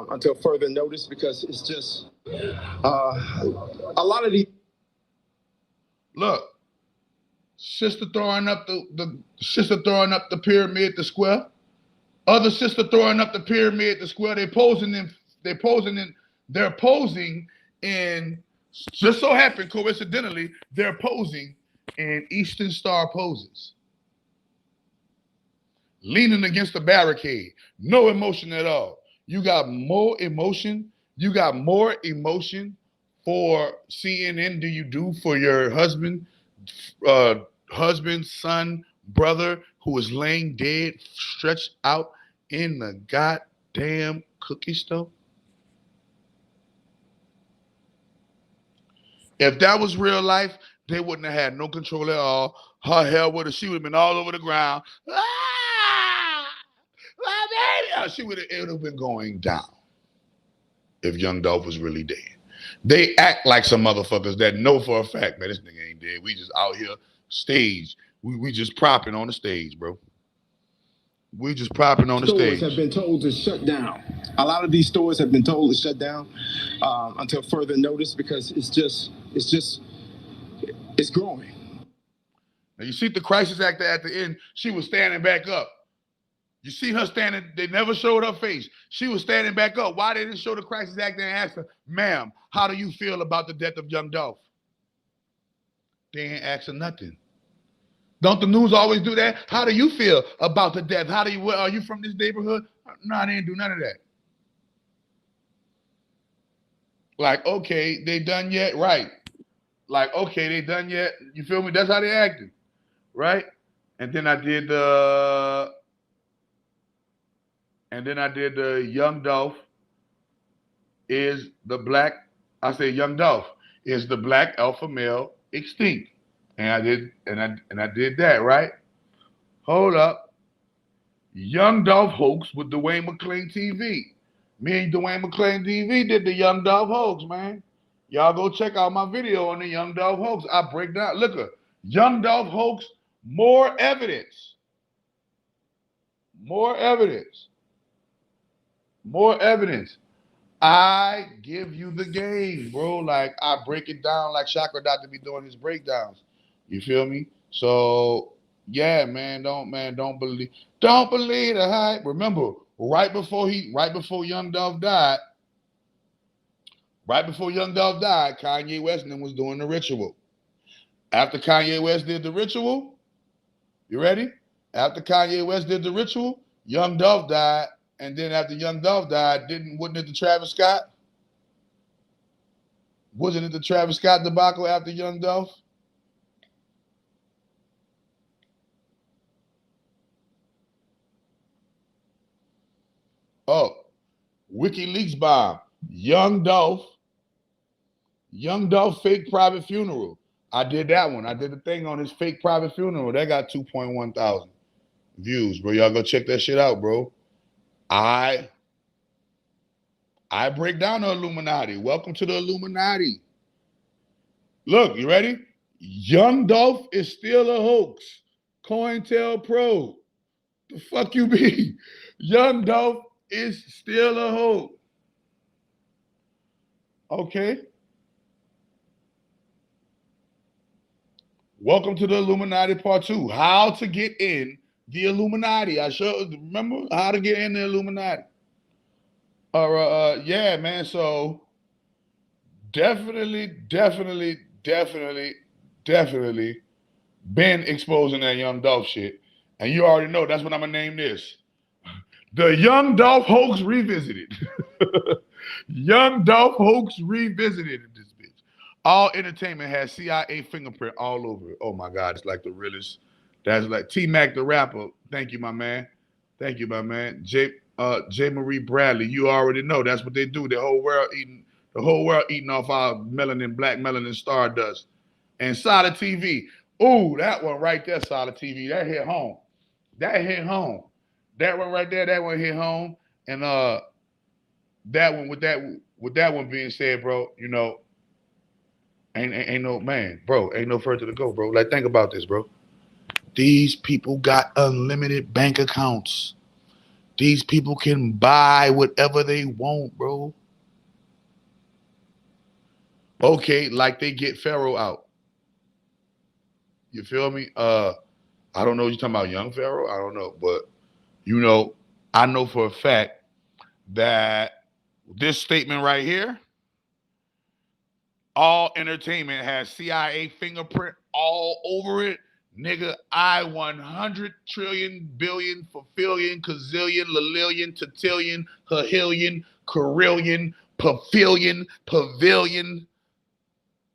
until further notice, because it's just a lot of these. Look, sister throwing up the sister throwing up the pyramid, the square. Other sister throwing up the pyramid, the square. They're posing in. Just so happened, coincidentally, they're posing in Eastern Star poses, leaning against the barricade. No emotion at all. You got more emotion. You got more emotion for CNN. Do you do for your husband, son, brother who is laying dead, stretched out in the goddamn cookie stove? If that was real life, they wouldn't have had no control at all. Her hair she would have been all over the ground. She would have been going down if young Dolph was really dead. They act like some motherfuckers that know for a fact, man, this nigga ain't dead. We just out here stage. We just propping on the stage, bro. We just propping on the stage. Stores have been told to shut down. A lot of these stores have been told to shut down until further notice, because it's growing. Now you see the crisis actor at the end. She was standing back up. You see her standing. They never showed her face. She was standing back up. Why they didn't show the crisis actor and ask her, "Ma'am, how do you feel about the death of young Dolph?" They ain't asking nothing. Don't the news always do that? How do you feel about the death? Are you from this neighborhood? No, they didn't do none of that. Like, okay, they done yet? Right. Like, okay, they done yet? You feel me? That's how they acted. Right? And then I did the young Dolph is the black, I say young Dolph is the black alpha male extinct. And I did that, right? Hold up. Young Dolph Hoax with Dwayne McClain TV. Me and Dwayne McClain TV did the Young Dolph Hoax, man. Y'all go check out my video on the Young Dolph Hoax. I break down. Look at Young Dolph Hoax, more evidence. More evidence. More evidence. I give you the game, bro. Like, I break it down like Chakra Doctor be doing his breakdowns. You feel me? So yeah, man, don't believe the hype. Remember, right before young Dolph died, Kanye West was doing the ritual. After Kanye West did the ritual, you ready? After Kanye West did the ritual, young Dolph died, and then after young Dolph died, wasn't it the Travis Scott? Wasn't it the Travis Scott debacle after young Dolph? Oh, WikiLeaks bomb. Young Dolph fake private funeral. I did that one. I did the thing on his fake private funeral. That got 2.1 thousand views, bro. Y'all go check that shit out, bro. I break down the Illuminati. Welcome to the Illuminati. Look, you ready? Young Dolph is still a hoax. COINTELPRO. The fuck you be? Young Dolph is still a hoax. Okay. Welcome to the Illuminati Part 2. How to get in the Illuminati. I remember how to get in the Illuminati. Yeah, man. So definitely been exposing that young Dolph shit. And you already know that's what I'm gonna name this. The Young Dolph Hoax Revisited. Young Dolph Hoax Revisited in this bitch. All entertainment has CIA fingerprint all over it. Oh my God, it's like the realest. That's like T-Mac the rapper. Thank you, my man. J. Marie Bradley. You already know that's what they do. The whole world eating off our black melanin stardust. And Solid TV. Ooh, that one right there, Solid TV. That hit home. That one right there, that one hit home. And with that one being said, bro, you know, ain't no man, bro, ain't no further to go, bro. Like, think about this, bro. These people got unlimited bank accounts. These people can buy whatever they want, bro. Okay, like they get Pharaoh out. You feel me? I don't know. You talking about young Pharaoh? I don't know, but you know, I know for a fact that this statement right here, all entertainment has CIA fingerprint all over it. Nigga, I 100 trillion, billion, fulfillion, gazillion, lillion, tatillion, hahillion, carillion, pavilion,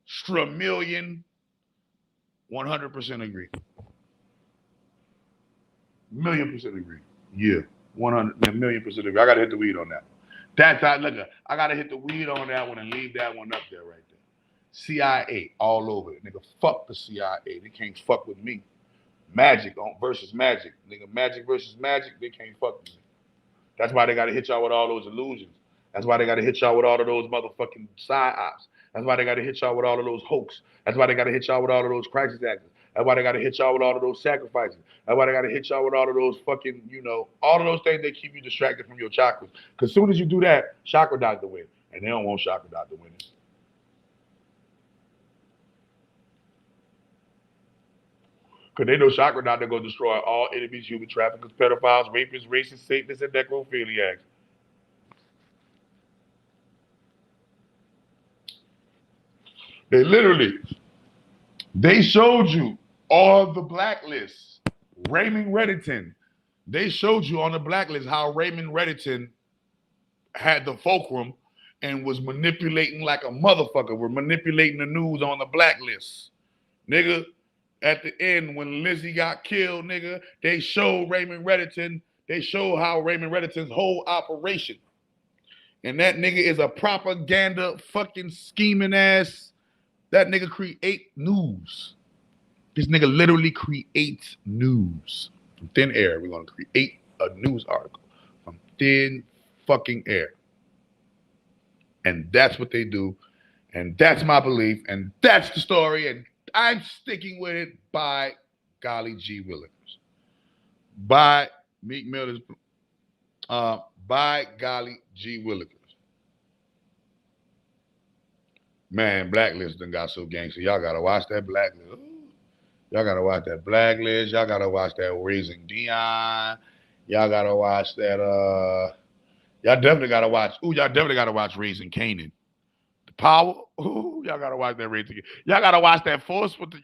stramillion, 100% agree. Million% agree. Yeah, 100 million% agree. I gotta hit the weed on that. That's how. Look, I gotta hit the weed on that one and leave that one up there right there. CIA all over it, nigga. Fuck the CIA. They can't fuck with me. Magic versus magic, nigga. Magic versus magic. They can't fuck with me. That's why they gotta hit y'all with all those illusions. That's why they gotta hit y'all with all of those motherfucking psyops. That's why they gotta hit y'all with all of those hoax. That's why they gotta hit y'all with all of those crisis actors. That's why they gotta hit y'all with all of those sacrifices. That's why they gotta hit y'all with all of those fucking, you know, all of those things that keep you distracted from your chakras. Because as soon as you do that, chakra doctor win. And they don't want chakra doctor winning. Because they know chakra doctor going to destroy all enemies, human traffickers, pedophiles, rapists, racists, Satanists, and necrophiliacs. They showed you all the blacklists. Raymond Reddington. They showed you on the blacklist how Raymond Reddington had the fulcrum and was manipulating like a motherfucker. We're manipulating the news on the blacklist. Nigga, at the end when Lizzie got killed, nigga, they showed Raymond Reddington. They showed how Raymond Reddington's whole operation. And that nigga is a propaganda fucking scheming ass. That nigga create news. This nigga literally creates news from thin air. We're gonna create a news article from thin fucking air. And that's what they do. And that's my belief. And that's the story. And I'm sticking with it by golly G Willikers. By Meek Miller's by golly G Willikers. Man, Blacklist done got so gangster. Y'all gotta watch that Blacklist. Ooh. Y'all gotta watch that Blacklist. Y'all gotta watch that Raising Dion. Y'all gotta watch that. Y'all definitely gotta watch. Ooh, y'all definitely gotta watch Raising Canaan. The Power. Ooh, y'all gotta watch that Raising. Y'all gotta watch that Force with the.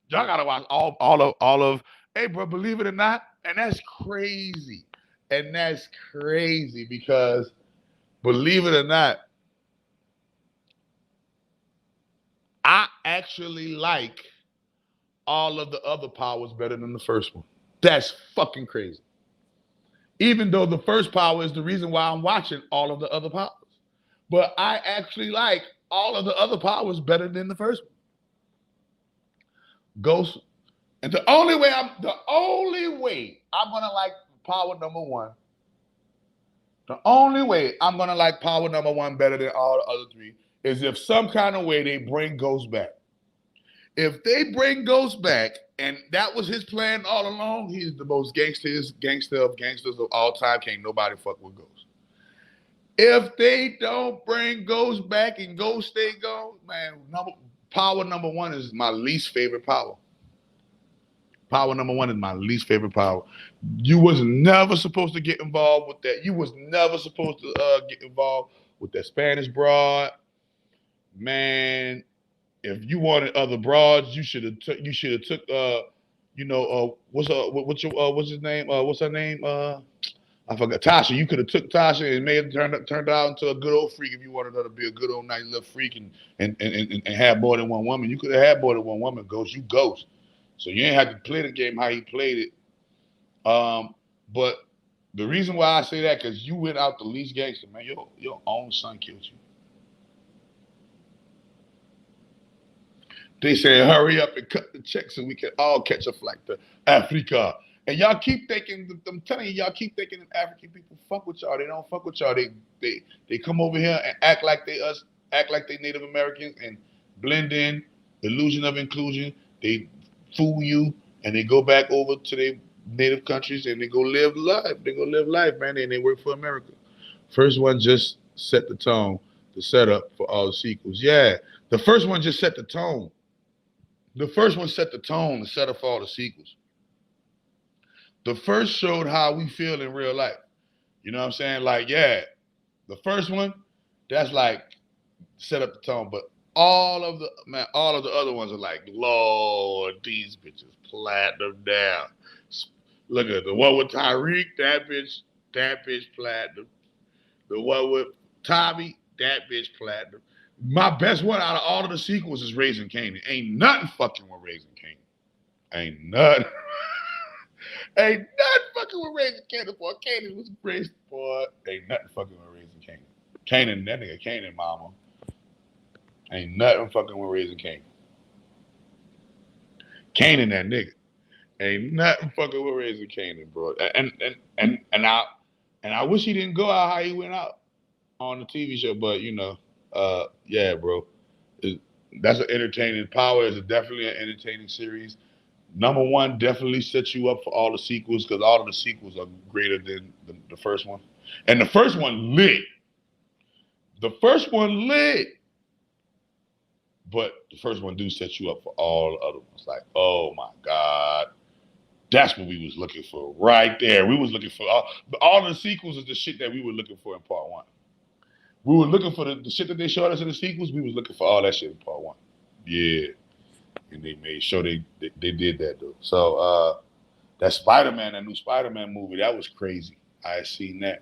Y'all gotta watch all of. Hey, bro, believe it or not, and that's crazy. And that's crazy because, believe it or not, I actually like all of the other powers better than the first one. That's fucking crazy. Even though the first power is the reason why I'm watching all of the other powers. But I actually like all of the other powers better than the first one. Ghost. And the only way I'm gonna like power number one. The only way I'm gonna like power number one better than all the other three is if some kind of way they bring Ghost back. If they bring Ghost back, and that was his plan all along, he's the most gangster of gangsters of all time. Can't nobody fuck with Ghost. If they don't bring Ghost back and Ghost stay gone, man, power number one is my least favorite power. Power number one is my least favorite power. You was never supposed to get involved with that. You was never supposed to get involved with that Spanish broad. Man, if you wanted other broads, you should have took what's his name? What's her name? I forgot. Tasha. You could have took Tasha and made it turned out into a good old freak if you wanted her to be a good old nice little freak and have more than one woman. You could have had more than one woman, Ghost. You Ghost. So you ain't have to play the game how he played it. But the reason why I say that, because you went out the least gangster, man. Your own son killed you. They say, hurry up and cut the check so we can all catch a flight to Africa And y'all keep thinking, I'm telling you, y'all keep thinking that African people fuck with y'all. They don't fuck with y'all. They come over here and act like they Native Americans and blend in, illusion of inclusion. They fool you and they go back over to their native countries and they go live life. They go live life, man, and they work for America. First one just set the tone, the setup for all the sequels. Yeah, the first one just set the tone. The first one set the tone, the setup for all the sequels. The first showed how we feel in real life. You know what I'm saying? Like, yeah, the first one, that's like set up the tone. But all of the other ones are like, Lord, these bitches platinum down. Look at the one with Tyreek, that bitch platinum. The one with Tommy, that bitch platinum. My best one out of all of the sequels is Raising Kanan. Ain't nothing fucking with Raising Kanan. Ain't nothing. Ain't nothing fucking with Raising Kanan, boy. Kanan was raised, boy. Ain't nothing fucking with Raising Kanan. Kanan, that nigga Kanan mama. Ain't nothing fucking with Raising Kanan. Kanan, that nigga. Ain't nothing fucking with Raising Kanan, bro. And I wish he didn't go out how he went out on the TV show, but you know, yeah, bro. That's an entertaining. Power is definitely an entertaining series. Number one definitely sets you up for all the sequels because all of the sequels are greater than the first one. And the first one lit. The first one lit. But the first one do set you up for all the other ones. Like, oh my God. That's what we was looking for right there. We was looking for all the sequels is the shit that we were looking for in part one. We were looking for the shit that they showed us in the sequels. We was looking for all that shit in part one. Yeah. And they made sure they did that though. So that Spider-Man, that new Spider-Man movie, that was crazy. I had seen that.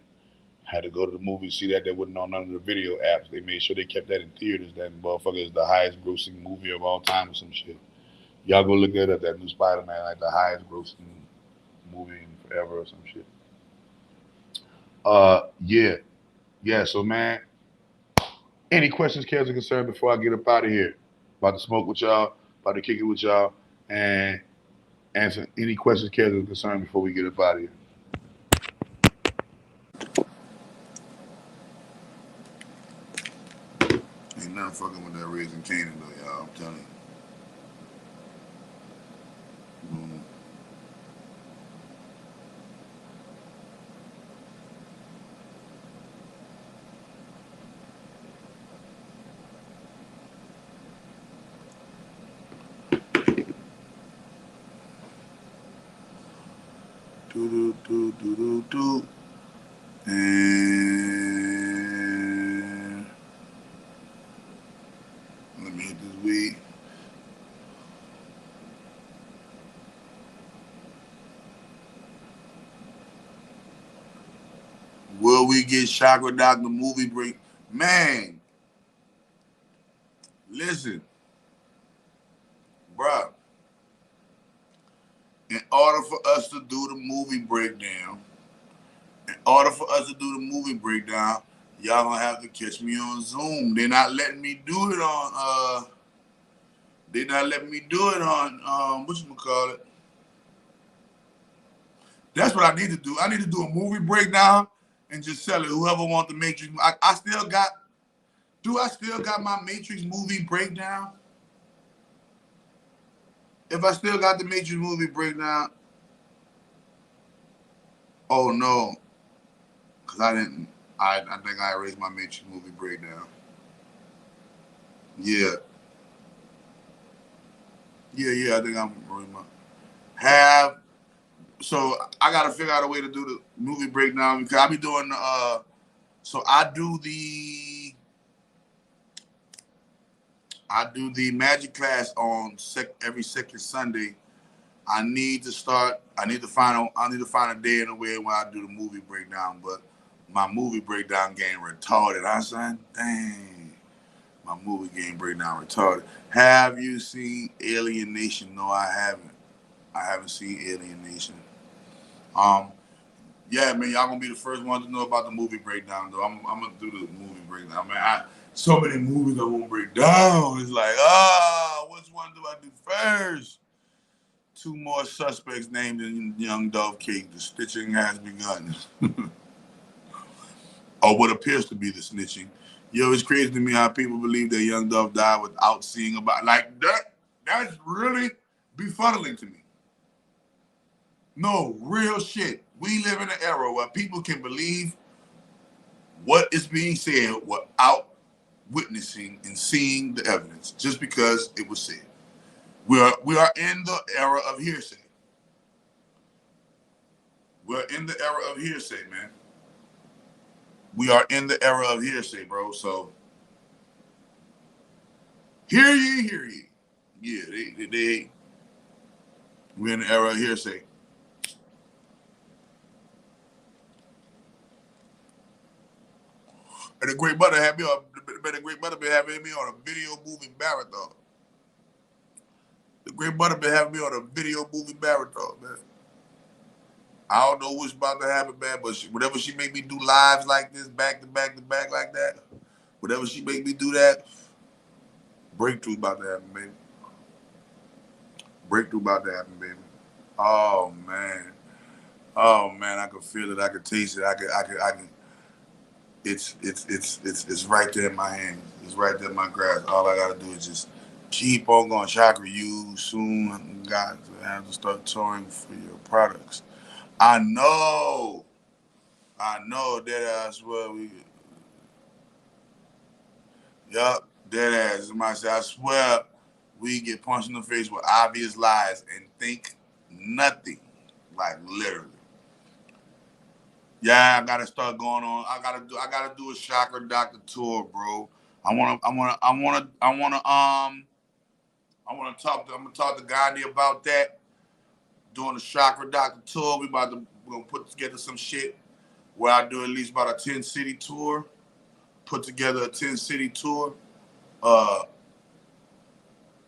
Had to go to the movie to see that. They wasn't on none of the video apps. They made sure they kept that in theaters. That motherfucker is the highest grossing movie of all time or some shit. Y'all go look at it, that new Spider-Man, like the highest grossing movie in forever or some shit. Yeah, so man, any questions, cares, or concerns before I get up out of here? About to smoke with y'all, about to kick it with y'all, and answer any questions, cares, or concerns before we get up out of here. Ain't nothing fucking with that Raising Kanan though, y'all, I'm telling you. Do. And let me hit this weed. Will we get Chakra Doctor movie break? Man, listen, bruh. In order for us to do the movie breakdown, y'all gonna have to catch me on Zoom. They're not letting me do it on whatchamacallit. That's what I need to do. I need to do a movie breakdown and just sell it. Whoever wants the Matrix. I still got my Matrix movie breakdown? If I still got the Matrix movie breakdown, oh no. Because I think I erased my Matrix movie breakdown. Yeah, I think I'm so I gotta figure out a way to do the movie breakdown because I be doing so I do the magic class on every second Sunday. I need to find a day and a way when I do the movie breakdown, but my movie breakdown game retarded. I said, dang, my movie game breakdown retarded. Have you seen Alien Nation? No, I haven't. I haven't seen Alien Nation. Yeah, man, y'all gonna be the first one to know about the movie breakdown, though. I'm gonna do the movie breakdown, man. So many movies I won't break down. It's like, which one do I do first? 2 more suspects named in young Dolph case. The snitching has begun. Or what appears to be the snitching. Yo, it's crazy to me how people believe that young Dolph died without seeing about like that. That's really befuddling to me. No, real shit. We live in an era where people can believe what is being said without witnessing and seeing the evidence just because it was said. We are in the era of hearsay. We're in the era of hearsay, man. We are in the era of hearsay, bro. So hear ye, hear ye. Yeah, they we're in the era of hearsay. And the great brother had me on. The great brother been having me on a video movie marathon. The great brother been having me on a video movie marathon, man. I don't know what's about to happen, man, but whenever she make me do lives like this, back to back to back like that, whenever she make me do that, breakthrough about to happen, baby. Breakthrough about to happen, baby. Oh man, I can feel it. I can taste it. I can. It's right there in my hand. It's right there in my grasp. All I gotta do is just keep on going. Chakra, you soon got to have to start touring for your products. I know that ass. Well, yup, dead ass. Somebody said, I swear we get punched in the face with obvious lies and think nothing. Like literally. Yeah, I gotta start going on. I gotta do a Chakra Doctor tour, bro. I'm gonna talk to Gandhi about that. Doing a Chakra Doctor tour. We're gonna put together some shit where I do at least about a 10-city tour. Put together a 10-city tour.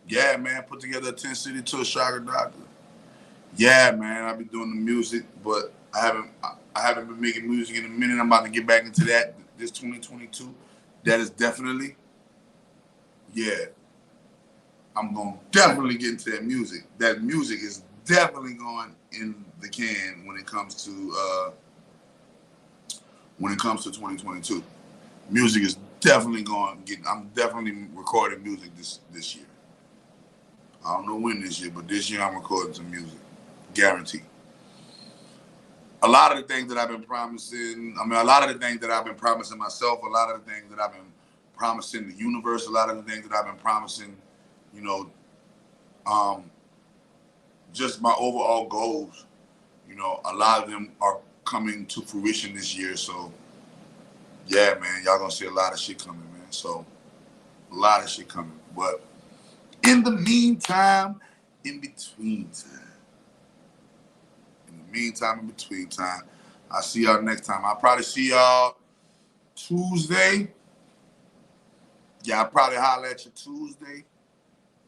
Yeah, man, put together a 10-city tour, Chakra Doctor. Yeah, man, I've been doing the music, but I haven't been making music in a minute. I'm about to get back into that this 2022. That is definitely, yeah. I'm gonna definitely get into that music. That music is definitely going in the can when it comes to 2022. Music is definitely I'm definitely recording music this year. I don't know when this year, but this year I'm recording some music. Guaranteed. A lot of the things that I've been promising, a lot of the things that I've been promising myself, a lot of the things that I've been promising the universe, a lot of the things that I've been promising, just my overall goals, a lot of them are coming to fruition this year. So, yeah, man, y'all gonna see a lot of shit coming, man. So, a lot of shit coming. But in the meantime, in between time, I'll see y'all next time. I'll probably see y'all Tuesday. Yeah, I'll probably holler at you Tuesday.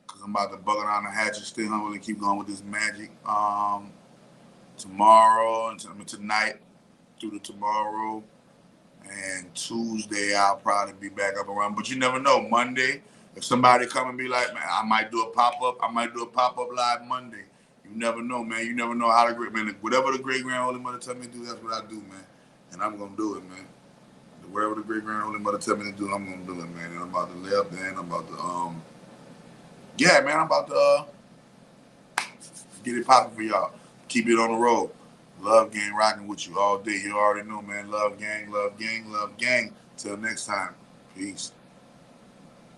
Because I'm about to bug around the hatchet still. I'm going to keep going with this magic. Tomorrow, tonight through to tomorrow. And Tuesday, I'll probably be back up around. But you never know. Monday, if somebody come and be like, man, I might do a pop-up. I might do a pop-up live Monday. You never know, man. You never know how to great man. Whatever the great grand holy mother tell me to do, that's what I do, man. And I'm gonna do it, man. Wherever the great grand holy mother tell me to do, I'm gonna do it, man. And I'm about to lay up there, and I'm about to yeah, man. I'm about to get it popping for y'all. Keep it on the road. Love gang rocking with you all day. You already know, man. Love gang, love gang, love gang. Till next time. Peace.